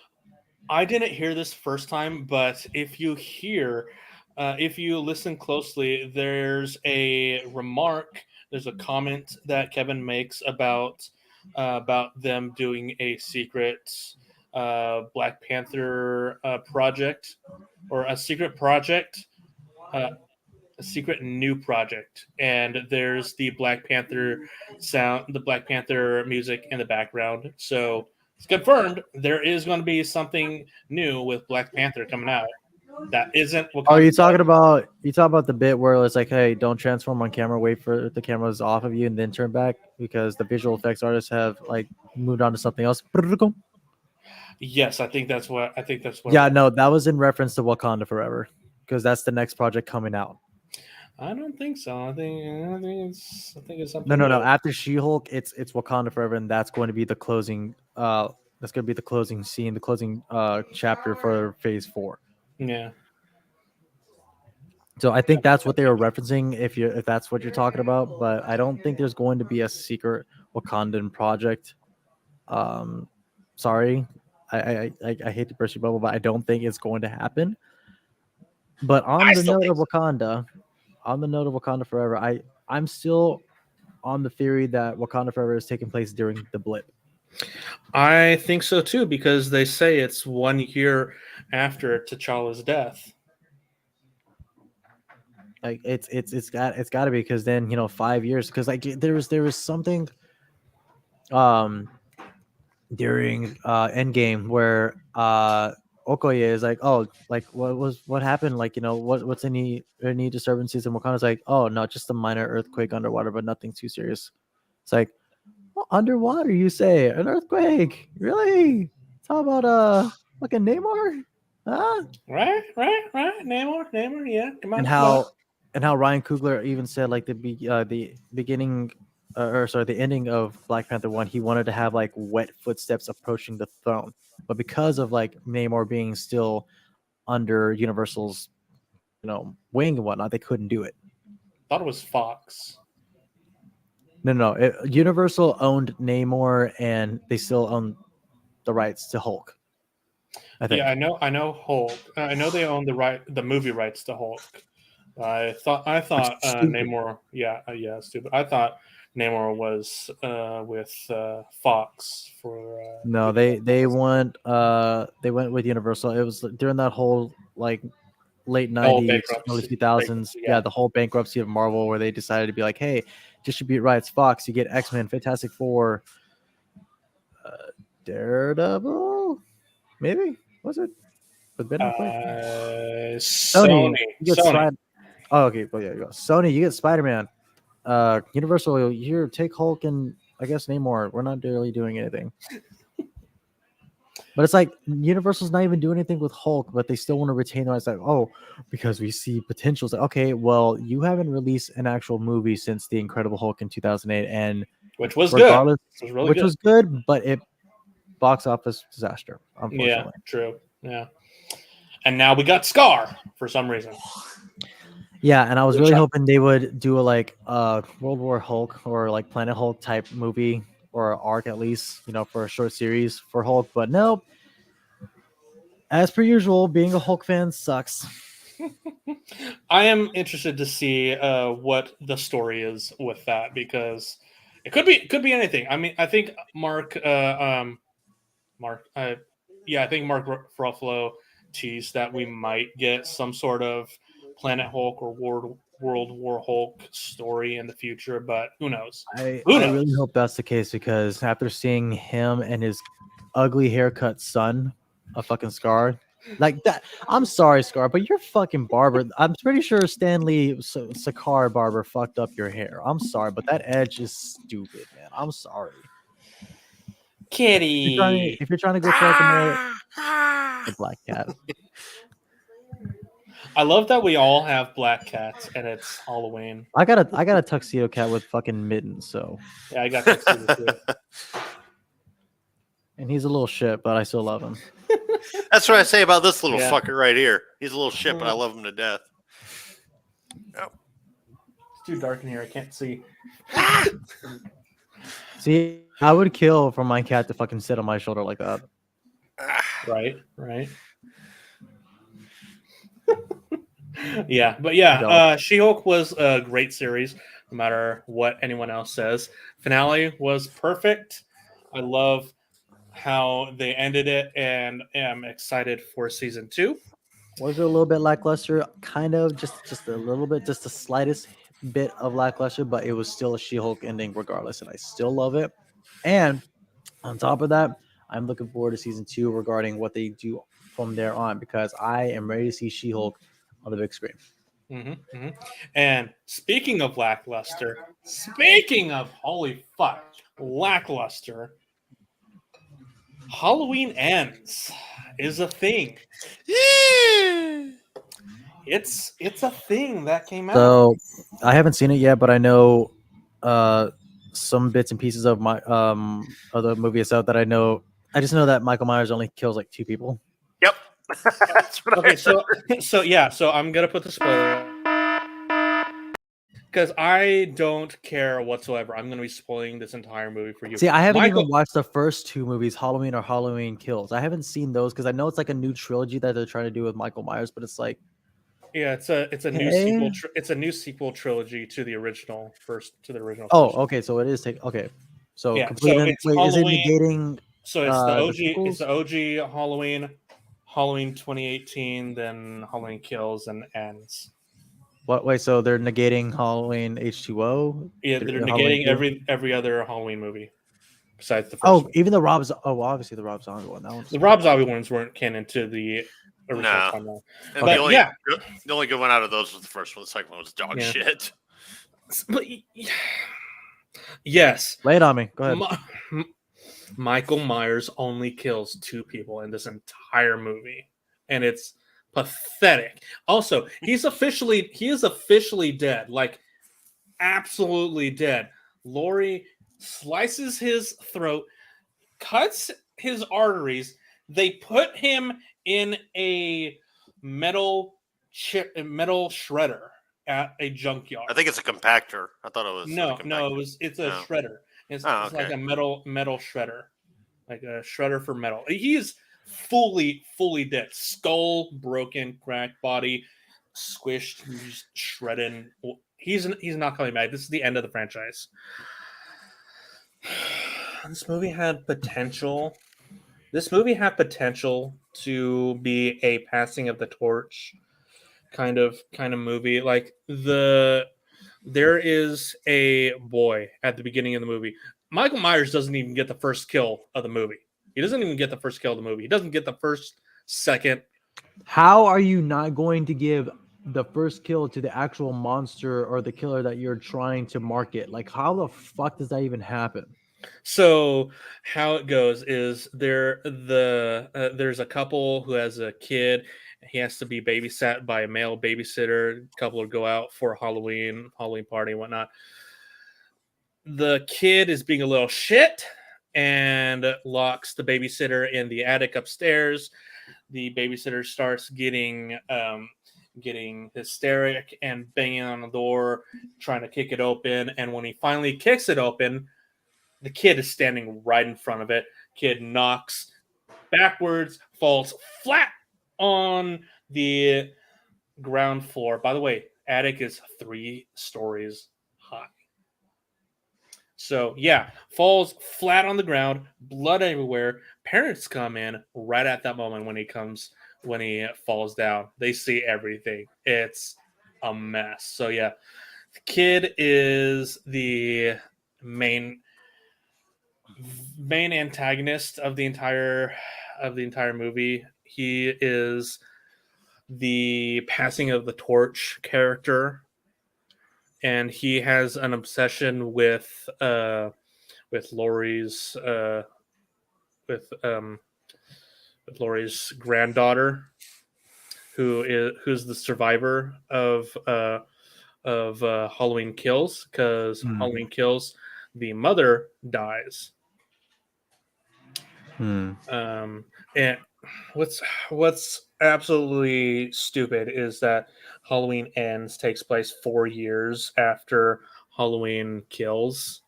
I didn't hear this first time, but if you listen closely, there's a comment that Kevin makes about them doing a secret Black Panther project or a secret project. A secret new project, and there's the Black Panther the Black Panther music in the background. So it's confirmed there is going to be something new with Black Panther coming out. That isn't Are Wakanda. you talking about the bit where it's like, hey, don't transform on camera, wait for the cameras off of you and then turn back because the visual effects artists have like moved on to something else? Yes, I think that's what. Yeah, no, that was in reference to Wakanda Forever because that's the next project coming out. I don't think so. I think it's No, something no, no. new. After She-Hulk, it's Wakanda Forever, and that's going to be the closing. That's going to be the closing scene, the closing chapter for Phase 4. Yeah. So I think that's what they were referencing. If that's what you're talking about, but I don't think there's going to be a secret Wakandan project. Um, sorry, I hate to burst your bubble, but I don't think it's going to happen. But I still think so. On the note of Wakanda Forever, I'm still on the theory that Wakanda Forever is taking place during the blip. I think so too, because they say it's 1 year after T'Challa's death. Like it's got to be because then 5 years because like there was something um during Endgame where Okoye is like, oh, like what happened? Like, what's any disturbances? And Wakanda's like, oh no, just a minor earthquake underwater, but nothing too serious. It's like, well, underwater, you say? An earthquake? Really? How about fucking Namor? Huh? Right. Namor, yeah. Come on. And how Ryan Coogler even said like the beginning, or sorry, the ending of Black Panther 1, he wanted to have like wet footsteps approaching the throne, but because of like Namor being still under Universal's wing and whatnot, they couldn't do it. Thought it was Fox. No, Universal owned Namor, and they still own the rights to Hulk. I think. Yeah, I know Hulk. I know they own the movie rights to Hulk. I thought Namor. Yeah, stupid. I thought Namor was with Fox for. No, they went with Universal. It was during that whole like late '90s, early 2000s. Yeah, the whole bankruptcy of Marvel, where they decided to be like, hey, distribute rights, Fox. You get X-Men, Fantastic Four, Daredevil, maybe was it? With Ben Affleck? Sony. You get Sony. Oh, okay. Well, yeah, you go. Sony, you get Spider-Man. Universal, here, take Hulk and I guess Namor. We're not really doing anything. But it's like Universal's not even doing anything with Hulk, but they still want to retain the rights. Like, oh, because we see potential. It's like, okay, well, you haven't released an actual movie since The Incredible Hulk in 2008, and which was good. Was good, but it box office disaster. Unfortunately, yeah, true. Yeah, and now we got Scar for some reason. Yeah, and I was really hoping they would do a World War Hulk or like Planet Hulk type movie or arc at least, for a short series for Hulk. But nope. As per usual, being a Hulk fan sucks. I am interested to see what the story is with that, because it could be anything. I mean, I think Mark Ruffalo teased that we might get some sort of Planet Hulk or World War Hulk story in the future, but who knows? I really hope that's the case, because after seeing him and his ugly haircut son, a fucking Scar, like that. I'm sorry, Scar, but your fucking barber. I'm pretty sure Stanley Sakar barber fucked up your hair. I'm sorry, but that edge is stupid, man. I'm sorry. Kitty. If you're trying to go for like the black cat. I love that we all have black cats and it's Halloween. I got a tuxedo cat with fucking mittens, so yeah, I got tuxedo too. And he's a little shit, but I still love him. That's what I say about this little fucker right here. He's a little shit, but I love him to death. Oh. It's too dark in here. I can't see. See, I would kill for my cat to fucking sit on my shoulder like that. Right. Yeah, but She-Hulk was a great series, no matter what anyone else says. Finale was perfect. I love how they ended it, and am excited for season 2. Was it a little bit lackluster? Kind of, just a little bit, just the slightest bit of lackluster, but it was still a She-Hulk ending regardless, and I still love it. And on top of that, I'm looking forward to season 2 regarding what they do from there on, because I am ready to see She-Hulk on the big screen. And speaking of lackluster, holy fuck, lackluster, Halloween Ends is a thing. It's a thing that came out. So I haven't seen it yet, but I know some bits and pieces of my of the movie itself that I know. I just know that Michael Myers only kills like 2 people. Yep. That's what okay, so I'm gonna put the spoiler because I don't care whatsoever. I'm gonna be spoiling this entire movie for you. See, I haven't even watched the first 2 movies, Halloween or Halloween Kills. I haven't seen those because I know it's like a new trilogy that they're trying to do with Michael Myers, but it's like, yeah, it's a new sequel. It's a new sequel trilogy to the original Oh, okay, so it is okay. So yeah, completely. So is it negating? So it's the OG. It's the OG Halloween 2018, then Halloween Kills and Ends. What? Wait, so they're negating Halloween H2O? Yeah, they're negating every other Halloween movie. besides the first Oh, one. even the Rob. Oh, well, obviously the Rob Zombie one. That one's The Rob Zombie ones weren't canon to the original Nah. timeline. And But the only good one out of those was the first one. The second one was dog Yeah. shit. But yes, lay it on me. Go ahead. Michael Myers only kills 2 people in this entire movie, and it's pathetic. Also, he is officially dead, like absolutely dead. Laurie slices his throat, cuts his arteries. They put him in a metal shredder at a junkyard. I think it's a compactor. I thought it was it's a shredder. It's okay. like a metal shredder, like a shredder for metal. He is fully dead. Skull broken, cracked body, squished, just shredded. He's not coming back. This is the end of the franchise. This movie had potential. This movie had potential to be a passing of the torch kind of movie. Like there is a boy at the beginning of the movie. Michael Myers doesn't even get the first kill of the movie. He doesn't even get the first kill of the movie. He doesn't get the first, second. How are you not going to give the first kill to the actual monster or the killer that you're trying to market? Like, how the fuck does that even happen? So how it goes is there's a couple who has a kid. He has to be babysat by a male babysitter. A couple will go out for a Halloween party and whatnot. The kid is being a little shit and locks the babysitter in the attic upstairs. The babysitter starts getting hysteric and banging on the door, trying to kick it open. And when he finally kicks it open, the kid is standing right in front of it. Kid knocks backwards, falls flat on the ground floor. By the way, attic is 3 stories high. So yeah, falls flat on the ground, blood everywhere. Parents come in right at that moment when he falls down. They see everything. It's a mess. So yeah, the kid is the main antagonist of the entire movie. He is the passing of the torch character, and he has an obsession with Laurie's Laurie's granddaughter, who's the survivor of Halloween Kills, because Halloween Kills, the mother dies. And what's absolutely stupid is that Halloween Ends takes place 4 years after Halloween Kills,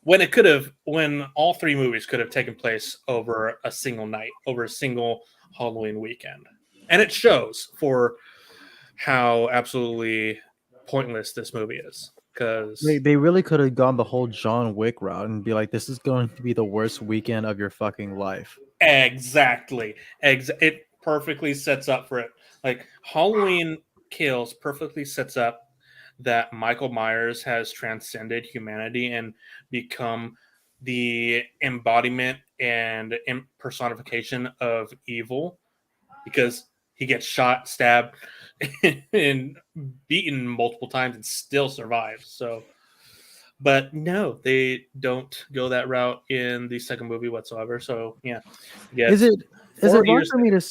when all 3 movies could have taken place over a single night, over a single Halloween weekend. And it shows for how absolutely pointless this movie is. Because they really could have gone the whole John Wick route and be like, this is going to be the worst weekend of your fucking life. Exactly. It perfectly sets up for it. Like, Halloween Kills perfectly sets up that Michael Myers has transcended humanity and become the embodiment and personification of evil, because he gets shot, stabbed, and beaten multiple times and still survives. So, but no, they don't go that route in the second movie whatsoever. So yeah, is it wrong for me to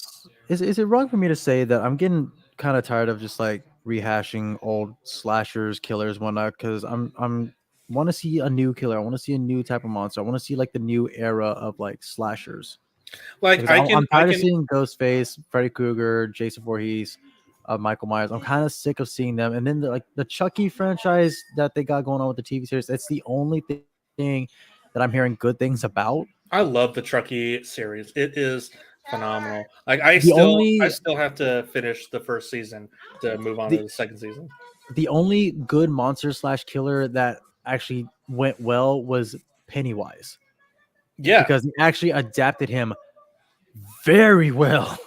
is it wrong for me to say that I'm getting kind of tired of just like rehashing old slashers, killers, whatnot? Because I'm want to see a new killer. I want to see a new type of monster. I want to see like the new era of like slashers. Like I'm tired of seeing Ghostface, Freddy Krueger, Jason Voorhees, Michael Myers. I'm kind of sick of seeing them. And then the Chucky franchise that they got going on with the TV series. It's the only thing that I'm hearing good things about. I love the Chucky series. It is phenomenal. Like I still have to finish the first season to move on to the second season. The only good monster / killer that actually went well was Pennywise. Yeah, because they actually adapted him very well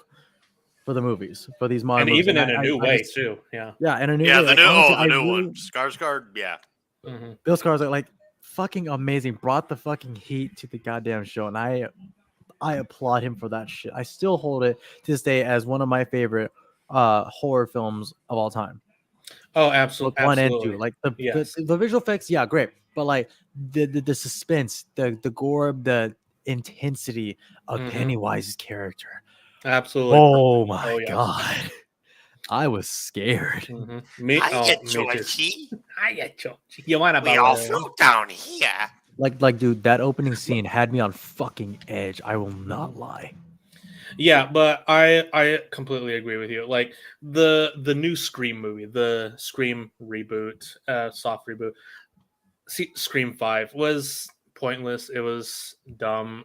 for the movies, for these modern and movies. even in a new way too. Yeah, in a new way. Yeah, the Like, new honestly, the new one, Skarsgård. Yeah, Bill Skarsgård, like fucking amazing. Brought the fucking heat to the goddamn show, and I applaud him for that shit. I still hold it to this day as one of my favorite horror films of all time. Oh, Both absolutely, 1 and 2. absolutely. Like Yes. the visual effects, yeah, great. But like the suspense, the gore, the intensity of Mhm. Pennywise's character. Absolutely. Oh my Oh, yes. god. I was scared. Mhm. Me Hiya, me too. Georgie. Hiya, Georgie. You wanna We all ballerina? float down here. Like dude, that opening scene had me on fucking edge. I will not lie. Yeah, but I completely agree with you. Like the new Scream movie, the Scream reboot, soft reboot. See, Scream 5 was pointless. It was dumb.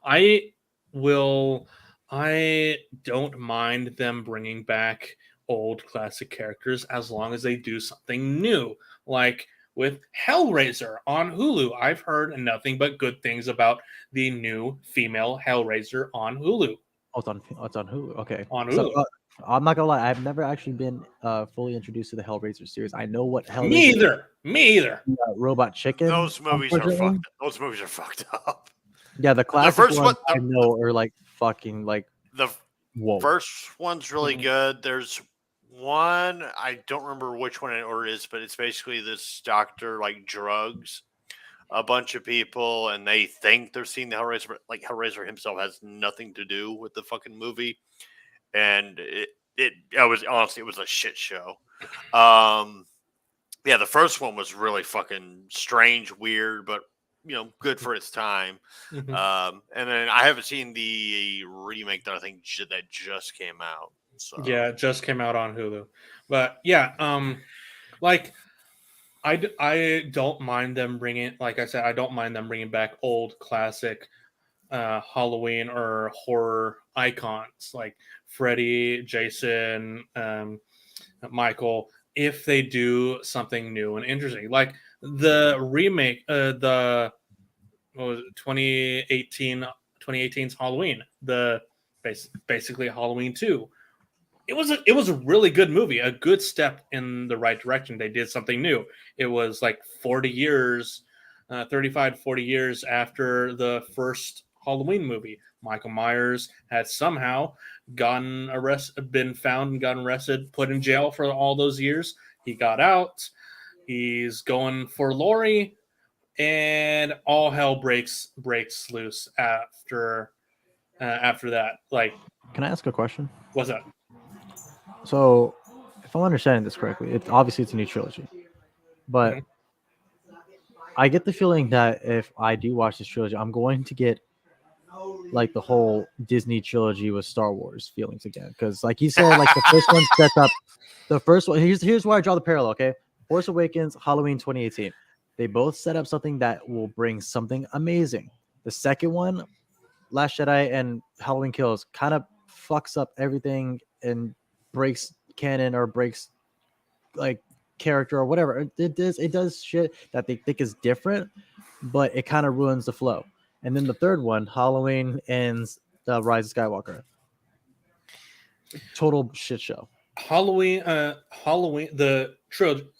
I will. I don't mind them bringing back old classic characters as long as they do something new. Like with Hellraiser on Hulu, I've heard nothing but good things about the new female Hellraiser on Hulu. Oh, it's on Hulu. Okay. On So Hulu. I'm not gonna lie, I've never actually been fully introduced to the Hellraiser series. I know what Hellraiser Me either. Me either. Robot Chicken. Those movies are unfortunately. fucked. Those movies are fucked up. Yeah, the classic first ones one- I know are like fucking like The whoa. first one's really Mhm. good. There's one I don't remember which one it is, but it's basically this doctor like drugs a bunch of people, and they think they're seeing the Hellraiser, but like Hellraiser himself has nothing to do with the fucking movie, and it was honestly it was a shit show. Yeah, the first one was really fucking strange, weird, but good for its time. Mhm. And then I haven't seen the remake that I think that just came out. So Yeah, it just came out on Hulu. But yeah, like I don't mind them bringing, like I said, I don't mind them bringing back old classic Halloween or horror icons like Freddy, Jason, Michael, if they do something new and interesting. Like the remake, the what was it, 2018's Halloween, the basically Halloween 2. It was a really good movie, a good step in the right direction. They did something new. It was like 40 years, 35 to 40 years after the first Halloween movie. Michael Myers had somehow been found and gotten arrested, put in jail for all those years. He got out. He's going for Laurie, and all hell breaks loose after that. Like, Can I ask a question? what's that? So, if I'm understanding this correctly, it's obviously it's a new trilogy, but Mhm. I get the feeling that if I do watch this trilogy, I'm going to get like the whole Disney trilogy with Star Wars feelings again. Because, like you said, like the first one sets up the first one. Here's where I draw the parallel. Okay, Force Awakens, Halloween 2018. They both set up something that will bring something amazing. The second one, Last Jedi and Halloween Kills, kind of fucks up everything and breaks canon or breaks like character or whatever. It does shit that they think is different, but it kind of ruins the flow. And then the third one, Halloween ends the Rise of Skywalker. Total shit show. Halloween, the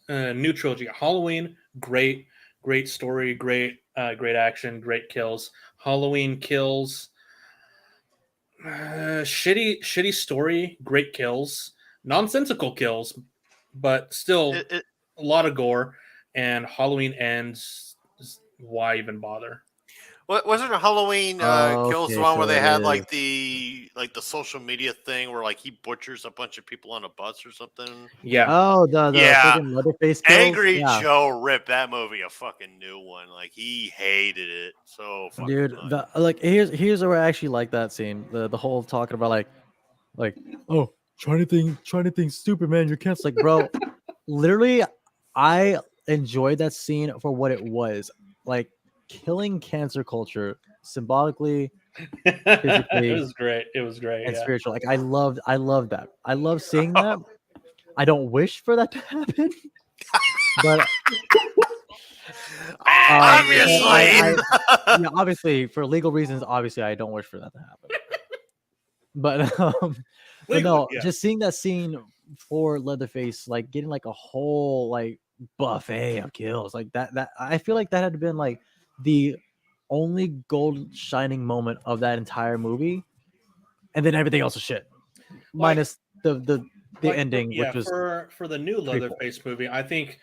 new trilogy. Halloween, great story, great action, great kills. Halloween Kills, shitty story, great kills, nonsensical kills, but still it, a lot of gore. And Halloween Ends, why even bother? What wasn't a Halloween Kills Okay, the one where so they it had is. like the social media thing where like he butchers a bunch of people on a bus or something? Yeah, Oh, the Yeah. freaking Leatherface kills. Angry Yeah. Joe ripped that movie a fucking new one. Like he hated it so fucking Dude, much. here's where I actually like that scene. The whole talking about like oh trying to think stupid, man, you can't. It's like, bro, literally I enjoyed that scene for what it was, like killing cancer culture symbolically it was great. It was great. and Yeah. spiritual. Like I loved that. I love seeing that. I don't wish for that to happen, but Obviously. yeah, obviously for legal reasons, obviously I don't wish for that to happen. But no, Legally, yeah. just seeing that scene for Leatherface, like getting like a whole like buffet of kills, like that I feel like that had been like the only gold shining moment of that entire movie, and then everything else is shit, minus the ending, which was for the new pretty cool. Leatherface movie. I think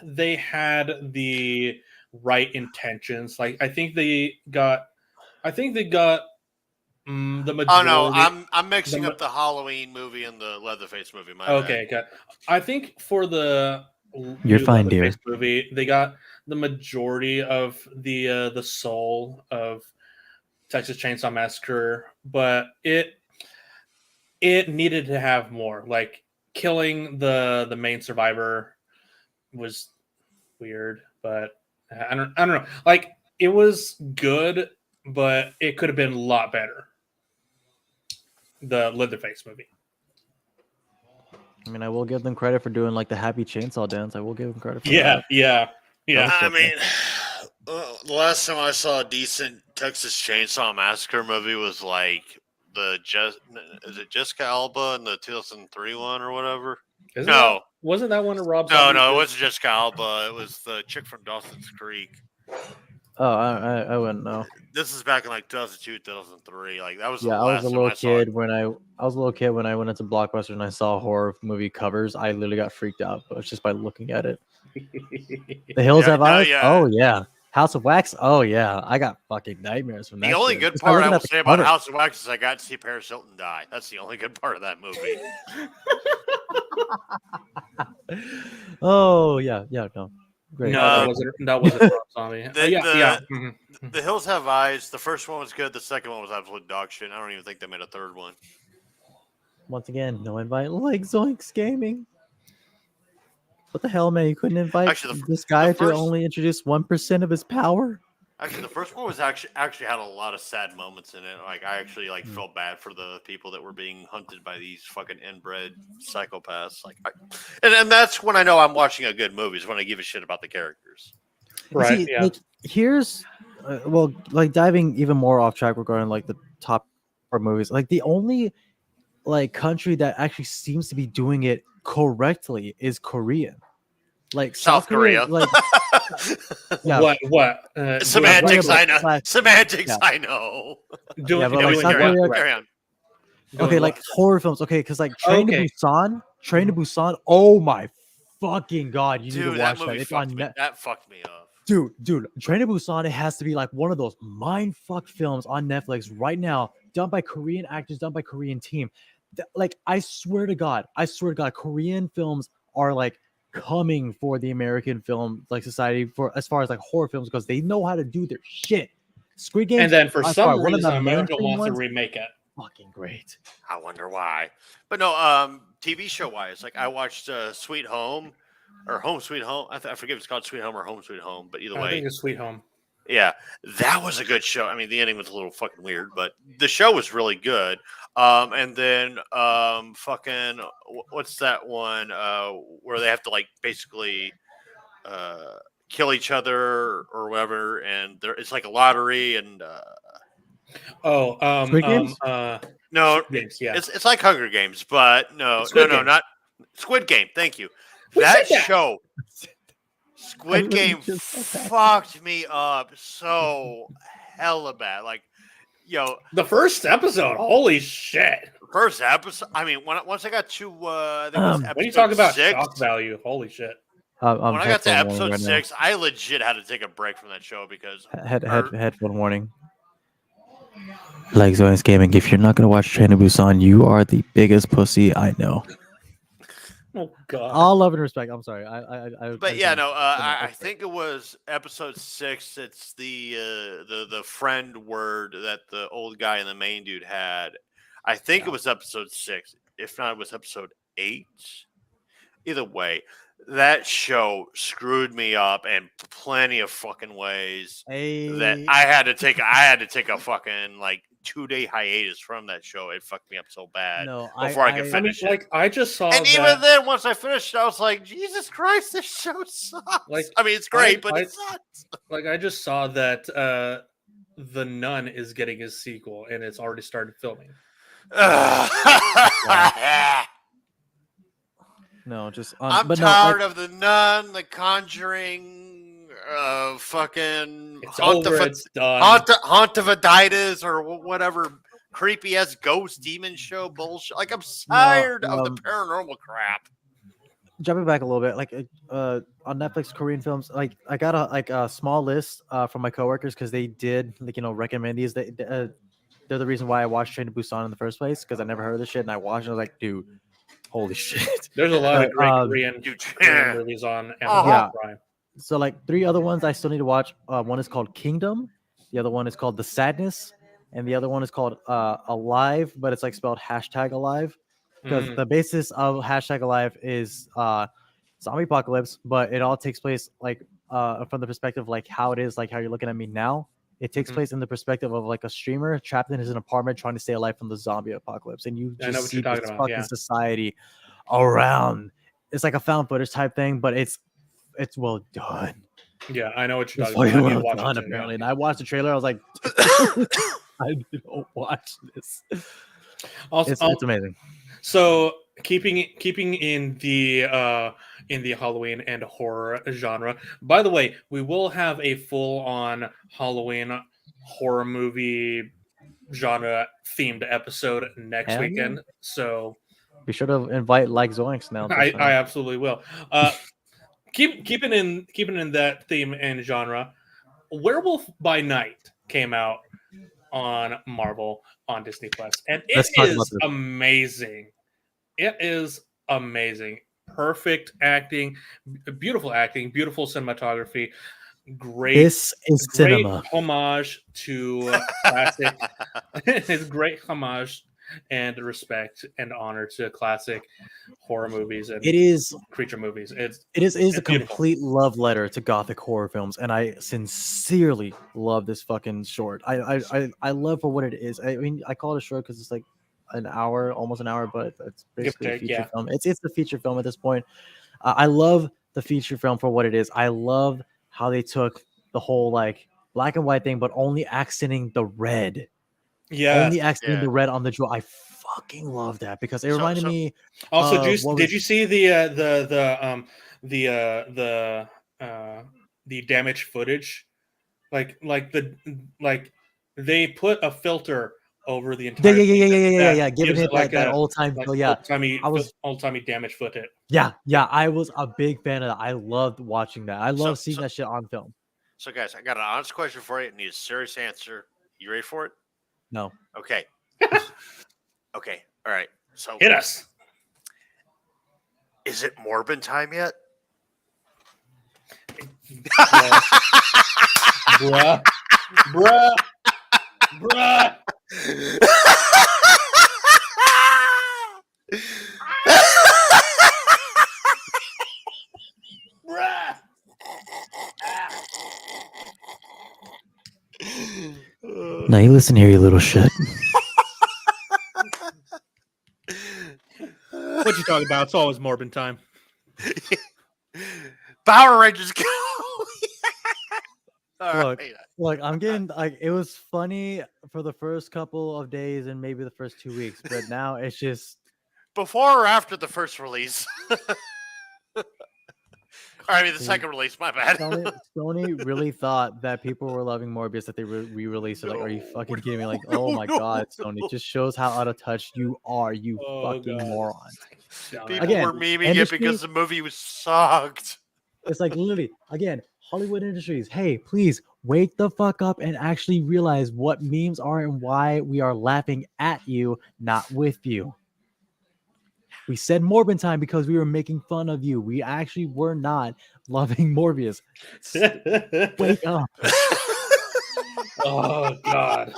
they had the right intentions. Like I think they got the majority. Oh no, I'm mixing up the Halloween movie and the Leatherface movie. My Okay, got. I think for the You're new fine, Leatherface dear. movie, they got the majority of the soul of Texas Chainsaw Massacre, but it needed to have more. Like killing the main survivor was weird, but I don't know. Like it was good, but it could have been a lot better. The Leatherface movie. I mean, I will give them credit for doing like the happy chainsaw dance. I will give them credit for Yeah, that. yeah. I mean, the last time I saw a decent Texas Chainsaw Massacre movie was like is it Jessica Alba in the 2003 one or whatever? Wasn't that one of Rob No, Zombie's? it wasn't Jessica Alba. It was the chick from Dawson's Creek. Oh, I wouldn't know. This is back in like 2002, 2003. Like that was the Yeah, I last was a time little I saw it. kid when I was a little kid when I went into Blockbuster and I saw horror movie covers. I literally got freaked out, but just by looking at it. The Hills Have Eyes. yeah. Oh yeah. House of Wax. Oh yeah. I got fucking nightmares from that. The only shit. good Just by part I looking will at the say about cover. House of Wax is I got to see Paris Hilton die. That's the only good part of that movie. Oh yeah, no. Great. No, that wasn't Rob Zombie. The Hills Have Eyes. The first one was good. The second one was absolute dog shit. I don't even think they made a third one. Once again, no invite. Like Zoinks Gaming. What the hell, man? You couldn't invite this guy to only introduce 1% of his power? Actually, the first one was actually had a lot of sad moments in it. Like I actually felt bad for the people that were being hunted by these fucking inbred psychopaths. Like, and that's when I know I'm watching a good movie, is when I give a shit about the characters. Right. See, like, here's like diving even more off track regarding like the top movies. Like the only like country that actually seems to be doing it correctly is Korean. Like South Korea. Like yeah. What? Semantics, I know. Semantics, I know. But like South Korea. Okay, like horror films. Okay, because like Train to Busan. Oh my fucking god, you need to watch that. It's on Netflix. That fucked me up. Dude, Train to Busan, it has to be like one of those mindfuck films on Netflix right now, done by Korean actors, done by Korean team. Like, I swear to God, Korean films are like coming for the American film like society for as far as like horror films, because they know how to do their shit. Squid Game, and then for some reason America wants to remake it. Fucking great. I wonder why. But no, TV show wise, like I watched Sweet Home or Home Sweet Home. I forget if it's called Sweet Home or Home Sweet Home, but either way, I think it's Sweet Home. Yeah, that was a good show. I mean, the ending was a little fucking weird, but the show was really good. And then fucking what's that one where they have to like basically kill each other or whatever, and it's like a lottery and Squid Games? No, Games, yeah. It's like Hunger Games, but no, not Squid Game. Thank you. That show. Squid Game fucked me up so hella bad. Like, the first episode, holy shit! First episode. I mean, once I got to, I think it was episode when you talk about 6, shock value, holy shit! When I got to episode 6, I legit had to take a break from that show because headphone warning. Like Zoinks Gaming, if you're not gonna watch Train to Busan, you are the biggest pussy I know. Oh God! All love and respect. I'm sorry. I think it was episode 6. It's the friend word that the old guy and the main dude had. I think it was episode 6. If not, it was episode 8. Either way, that show screwed me up in plenty of fucking ways. That I had to take a fucking like 2-day hiatus from that show. It fucked me up so bad before I could finish it. Like I just saw, and even then, once I finished, I was like, Jesus Christ, this show sucks. Like, I mean, it's great, but it sucks. Like I just saw that The Nun is getting his sequel, and it's already started filming. No, just I'm but tired no, of the Nun, the Conjuring, fucking It's over. It's done. Hauntavaditis or whatever creepy ass ghost demon show bullshit. Like I'm tired of the paranormal crap. jumping back a little bit, like on Netflix Korean films, like I got a small list from my coworkers because they did recommend these. They're the reason why I watched Train to Busan in the first place because I never heard of this shit and I watched and I was like, dude, holy shit. There's a lot of great Dude, Korean movies on Amazon Prime. So like 3 other ones I still need to watch. One is called Kingdom, the other one is called The Sadness, and the other one is called Alive, but it's like spelled #alive. Because the basis of #alive is zombie apocalypse, but it all takes place like from the perspective like how it is, like how you're looking at me now. It takes place in the perspective of like a streamer trapped in his apartment trying to stay alive from the zombie apocalypse, and you just see this fucking society around. It's like a found footage type thing, but it's well done. Yeah, I know what you're talking about. I need to watch it apparently. And I watched the trailer. I was like, I don't watch this. Also, it's amazing. So keeping in the Halloween and horror genre. By the way, we will have a full-on Halloween horror movie genre themed episode next weekend. So be sure to invite like Zoinks now. I absolutely will. Keeping in that theme and genre. Werewolf by Night came out on Marvel on Disney Plus, and it is amazing. It is amazing. Perfect acting, beautiful cinematography. This is cinema. Homage to classic. It's great homage and respect and honor to classic horror movies and creature movies. It is a complete love letter to gothic horror films, and I sincerely love this fucking short. I love for what it is. I mean, I call it a short because it's like an hour, almost an hour, but it's basically a feature film. It's the feature film at this point. I love the feature film for what it is. I love how they took the whole like black and white thing, but only accenting the red. Yeah, only accenting the red on the jewel. I fucking love that because it reminded me. Also, did you see the damaged footage? Like they put a filter over the entire. Yeah. Giving it like that old time feel. Yeah, old timey damaged footage. Yeah. I was a big fan of that. I loved watching that. I love seeing that shit on film. So, guys, I got an honest question for you. I need a serious answer. You ready for it? No. Okay. Okay. All right. So hit us. Is it Morbin time yet? Bruh. Now you listen here, you little shit. What you talking about? It's always Morbin time. Power Rangers go. Look, I'm getting like it was funny for the first couple of days and maybe the first 2 weeks, but now it's just before or after the first release. I mean, the second release. My bad. Sony really thought that people were loving Morbius that they re-released it. Like, are you fucking kidding me? Like, oh my god, Sony, it just shows how out of touch you are, you fucking moron. People were memeing it because the movie was sucked. It's like literally, again, Hollywood Industries. Hey, please wake the fuck up and actually realize what memes are and why we are laughing at you, not with you. We said Morbin time because we were making fun of you. We actually were not loving Morbius. Wake up. Oh, God.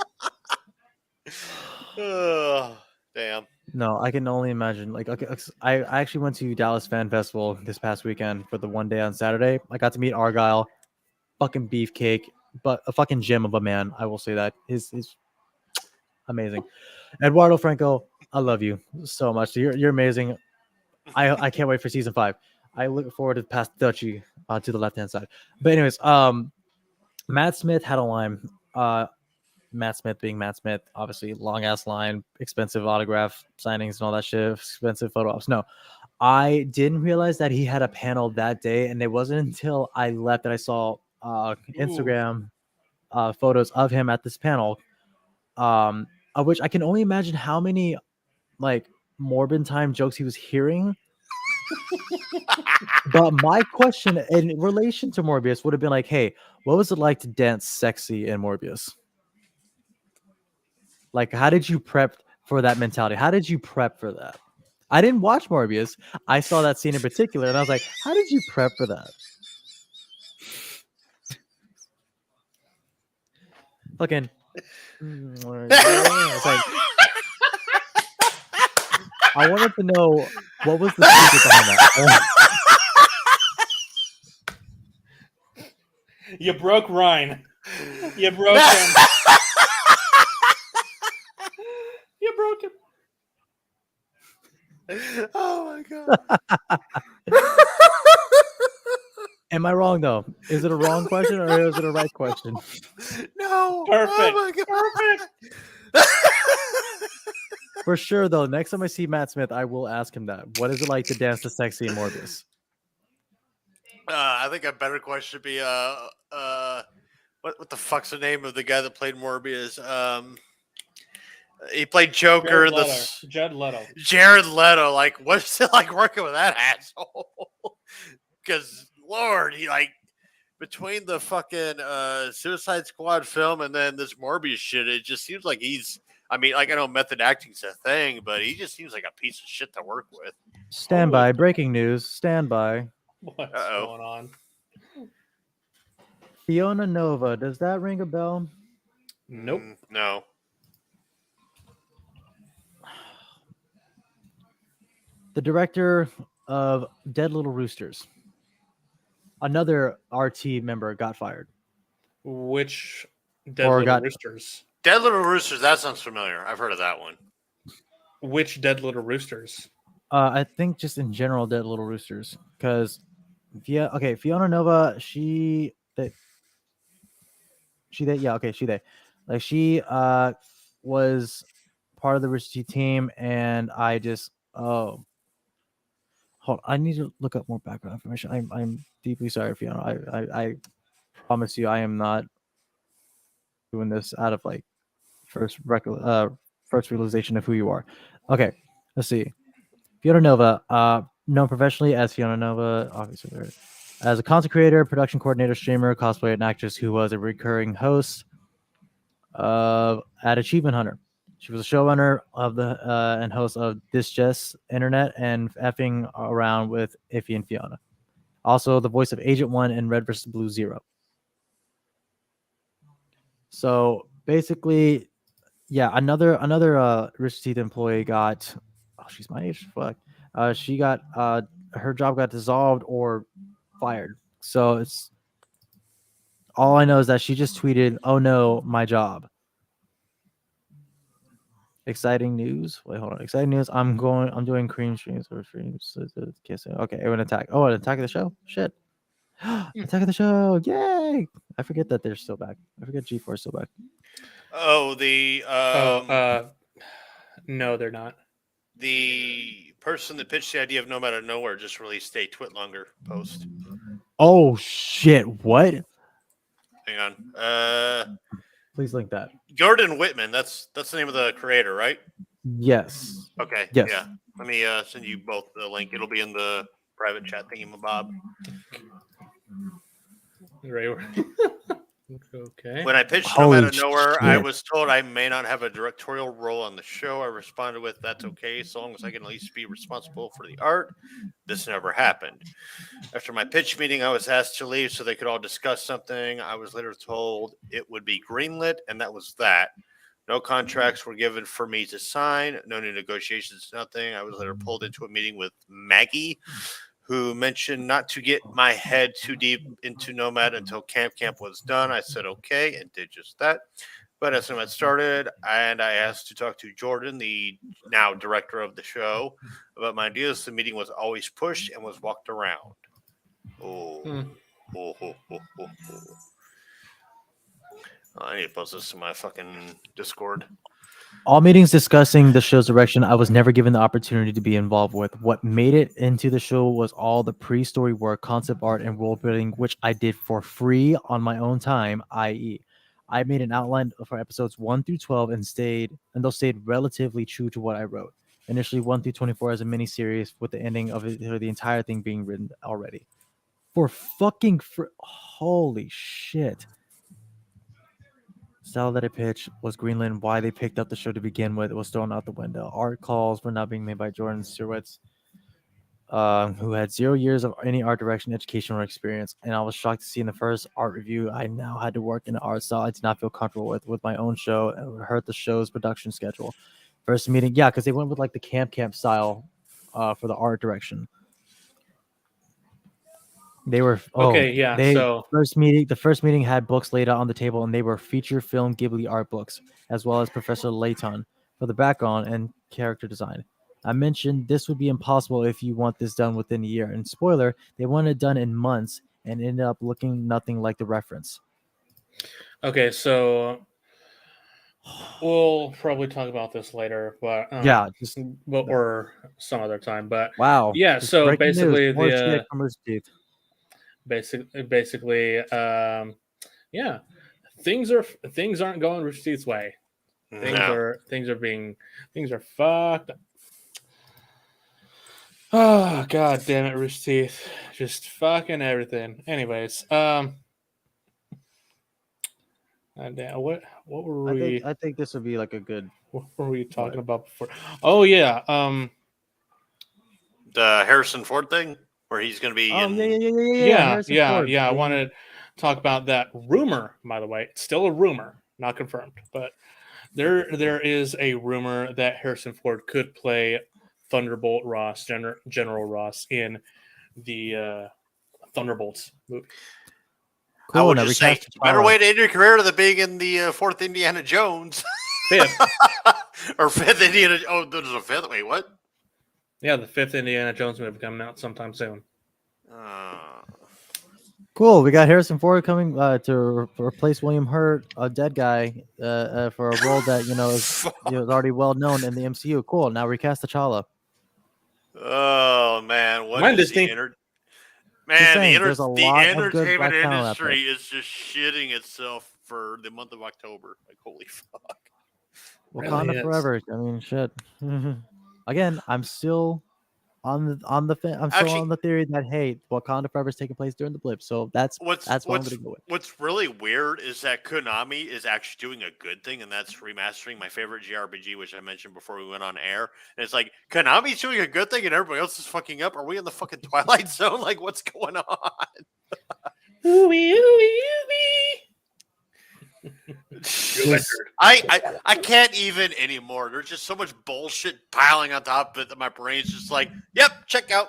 Oh, damn. No, I can only imagine. Like, okay, I actually went to Dallas Fan Festival this past weekend for the one day on Saturday. I got to meet Argyle, fucking beefcake, but a fucking gem of a man. I will say that. He's amazing. Eduardo Franco, I love you so much. You're amazing. I can't wait for season 5. I look forward to past Dutchy to the left hand side. But anyways, Matt Smith had a line. Matt Smith being Matt Smith, obviously long ass line, expensive autograph signings and all that shit, expensive photo ops. No, I didn't realize that he had a panel that day, and it wasn't until I left that I saw Instagram photos of him at this panel, of which I can only imagine how many like morbid time jokes he was hearing. But my question in relation to Morbius would have been like, hey, what was it like to dance sexy in Morbius? Like, how did you prep for that mentality? How did you prep for that? I didn't watch Morbius. I saw that scene in particular, and I was like, how did you prep for that? Fucking. It's like, I wanted to know what was the secret behind that. You broke Ryan. You broke him. You broke him. Oh my god. Am I wrong though? Is it a wrong question or is it a right question? No. Perfect. Oh my god. Perfect. For sure though, next time I see Matt Smith, I will ask him that. What is it like to dance to sexy in Morbius? I think a better question should be what the fuck's the name of the guy that played Morbius? He played Joker in Jared Leto. Jared Leto. Like, what's it like working with that asshole? Because Lord, he like between the fucking Suicide Squad film and then this Morbius shit, it just seems like he's. I mean, like I know method acting's a thing, but he just seems like a piece of shit to work with. Stand by. Breaking news. Stand by. What's going on? Fiona Nova. Does that ring a bell? Nope. No. The director of Dead Little Roosters. Another RT member got fired. Which Dead Little Roosters? Dead Little Roosters, that sounds familiar. I've heard of that one. Which Dead Little Roosters? I think just in general, Dead Little Roosters. Because, Fiona Nova, she. Like, she was part of the Rooster Teeth team, and I just. Hold on, I need to look up more background information. I'm deeply sorry, Fiona. I promise you, I am not doing this out of like first realization of who you are. Okay, let's see. Fiona Nova, known professionally as Fiona Nova, obviously as a content creator, production coordinator, streamer, cosplayer, and actress who was a recurring host at Achievement Hunter. She was a showrunner of the and host of This Just Internet and Effing Around with Iffy and Fiona. Also, the voice of Agent One in Red vs. Blue Zero. So basically, yeah, another Rooster Teeth employee got. Oh, she's my age. Fuck. She got her job got dissolved or fired. So it's all I know is that she just tweeted, "Oh no, my job." Exciting news. Wait, hold on. Exciting news. I'm doing cream streams or streams. Kissing. Okay, an attack. Oh, an Attack of the Show. Shit. Attack of the Show. Yay! I forget that they're still back. I forget G4 is still back. Oh, the no, they're not. The person that pitched the idea of Nomad Out of Nowhere just released a Twitlonger post. Oh shit! What? Hang on. Please link that. Jordan Whitman. That's the name of the creator, right? Yes. Okay. Yes. Yeah. Let me send you both the link. It'll be in the private chat thingamabob. Right. Okay. When I pitched Holy Nomad Out of Nowhere, shit. I was told I may not have a directorial role on the show. I responded with, "That's okay, so long as I can at least be responsible for the art." This never happened. After my pitch meeting, I was asked to leave so they could all discuss something. I was later told it would be greenlit, and that was that. No contracts were given for me to sign. No new negotiations, nothing. I was later pulled into a meeting with Maggie, who mentioned not to get my head too deep into Nomad until Camp was done. I said okay and did just that. But as Nomad started, and I asked to talk to Jordan, the now director of the show, about my ideas, the meeting was always pushed and was walked around. I need to post this to my fucking Discord. All meetings discussing the show's direction, I was never given the opportunity to be involved with. What made it into the show was all the pre-story work, concept art, and world building, which I did for free on my own time, i.e., I made an outline for episodes 1 through 12 and those stayed relatively true to what I wrote. Initially 1 through 24 as a mini series with the ending of it, or the entire thing being written already. For fucking holy shit. Style that I pitched was Greenland. Why they picked up the show to begin with was thrown out the window. Art calls were not being made by Jordan Surwitz, who had 0 years of any art direction, education, or experience. And I was shocked to see in the first art review I now had to work in an art style I did not feel comfortable with my own show, and it would hurt the show's production schedule. First meeting, yeah, because they went with like the camp style for the art direction. They were So the first meeting had books laid out on the table, and they were feature film Ghibli art books, as well as Professor Layton for the background and character design. I mentioned this would be impossible if you want this done within a year. And spoiler, they wanted it done in months and ended up looking nothing like the reference. okay, so we'll probably talk about this later, but or some other time. But wow, yeah. So basically, basically, yeah, things aren't going Rooster Teeth's way. Things are fucked. Oh god damn it, Rooster Teeth, just fucking everything. Anyways, damn, what were we? I think this would be like a good. What were we talking about before? Oh yeah, the Harrison Ford thing where he's going to be. Yeah. I wanted to talk about that rumor. By the way, it's still a rumor, not confirmed, but there is a rumor that Harrison Ford could play Thunderbolt Ross, General Ross, in the Thunderbolts movie. Cool, I would just say, better way to end your career than being in the fourth Indiana Jones. Fifth. Or fifth Indiana. Oh, there's a fifth. Wait, what? Yeah, the fifth Indiana Jones movie coming out sometime soon. Cool. We got Harrison Ford coming to replace William Hurt, a dead guy, for a role that is already well known in the MCU. Cool. Now recast T'Challa. Oh man, what is the the entertainment industry is just shitting itself for the month of October. Like, holy fuck. Wakanda really forever. I mean, shit. Again, I'm still on the theory that hey, Wakanda Forever is taking place during the blip, so that's what I'm going to go with. What's really weird is that Konami is actually doing a good thing, and that's remastering my favorite JRPG, which I mentioned before we went on air. And it's like Konami's doing a good thing, and everybody else is fucking up. Are we in the fucking Twilight Zone? Like, what's going on? Ooey, ooey, ooey. I can't even anymore. There's just so much bullshit piling on top of it that my brain's just like, yep, check out.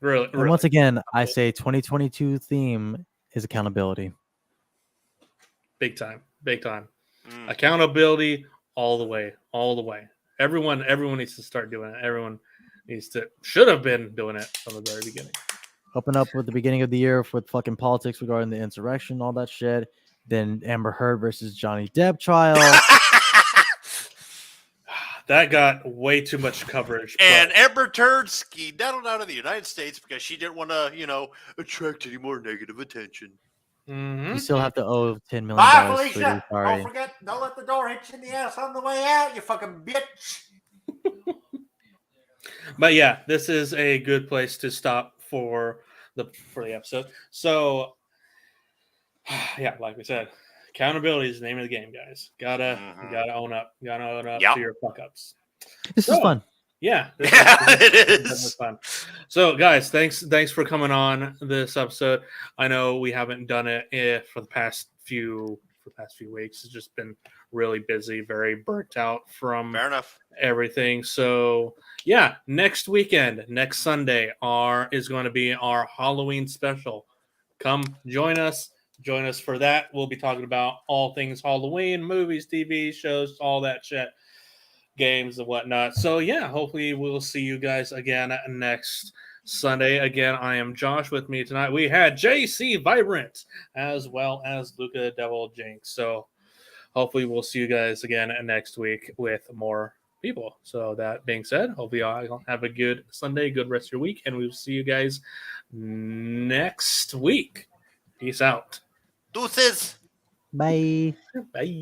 Really. Once again, I say 2022 theme is accountability. Big time. Accountability all the way. Everyone needs to start doing it. Everyone should have been doing it from the very beginning. Open up with the beginning of the year with fucking politics regarding the insurrection, all that shit. Then Amber Heard versus Johnny Depp trial. That got way too much coverage. And Amber Heard skedaddled out of the United States because she didn't want to, attract any more negative attention. Mm-hmm. You still have to owe $10 million. Bye, Felicia. Don't forget, don't let the door hit you in the ass on the way out, you fucking bitch. But yeah, this is a good place to stop for the episode. So yeah, like we said, accountability is the name of the game, guys. Gotta own up. Gotta own up to your fuck ups. This is fun. Yeah, it is fun. So, guys, thanks for coming on this episode. I know we haven't done it for the past few weeks. It's just been really busy, very burnt out from everything. So, yeah, next weekend, next Sunday, is going to be our Halloween special. Come join us. Join us for that. We'll be talking about all things Halloween, movies, TV shows, all that shit, games and whatnot. So yeah, hopefully we'll see you guys again next Sunday. Again, I am Josh. With me tonight we had JC Vibrant as well as Luca Devil Jinx. So hopefully we'll see you guys again next week with more people. So that being said, hope you all have a good Sunday, good rest of your week, and we will see you guys next week. Peace out. Deuces. Bye. Bye.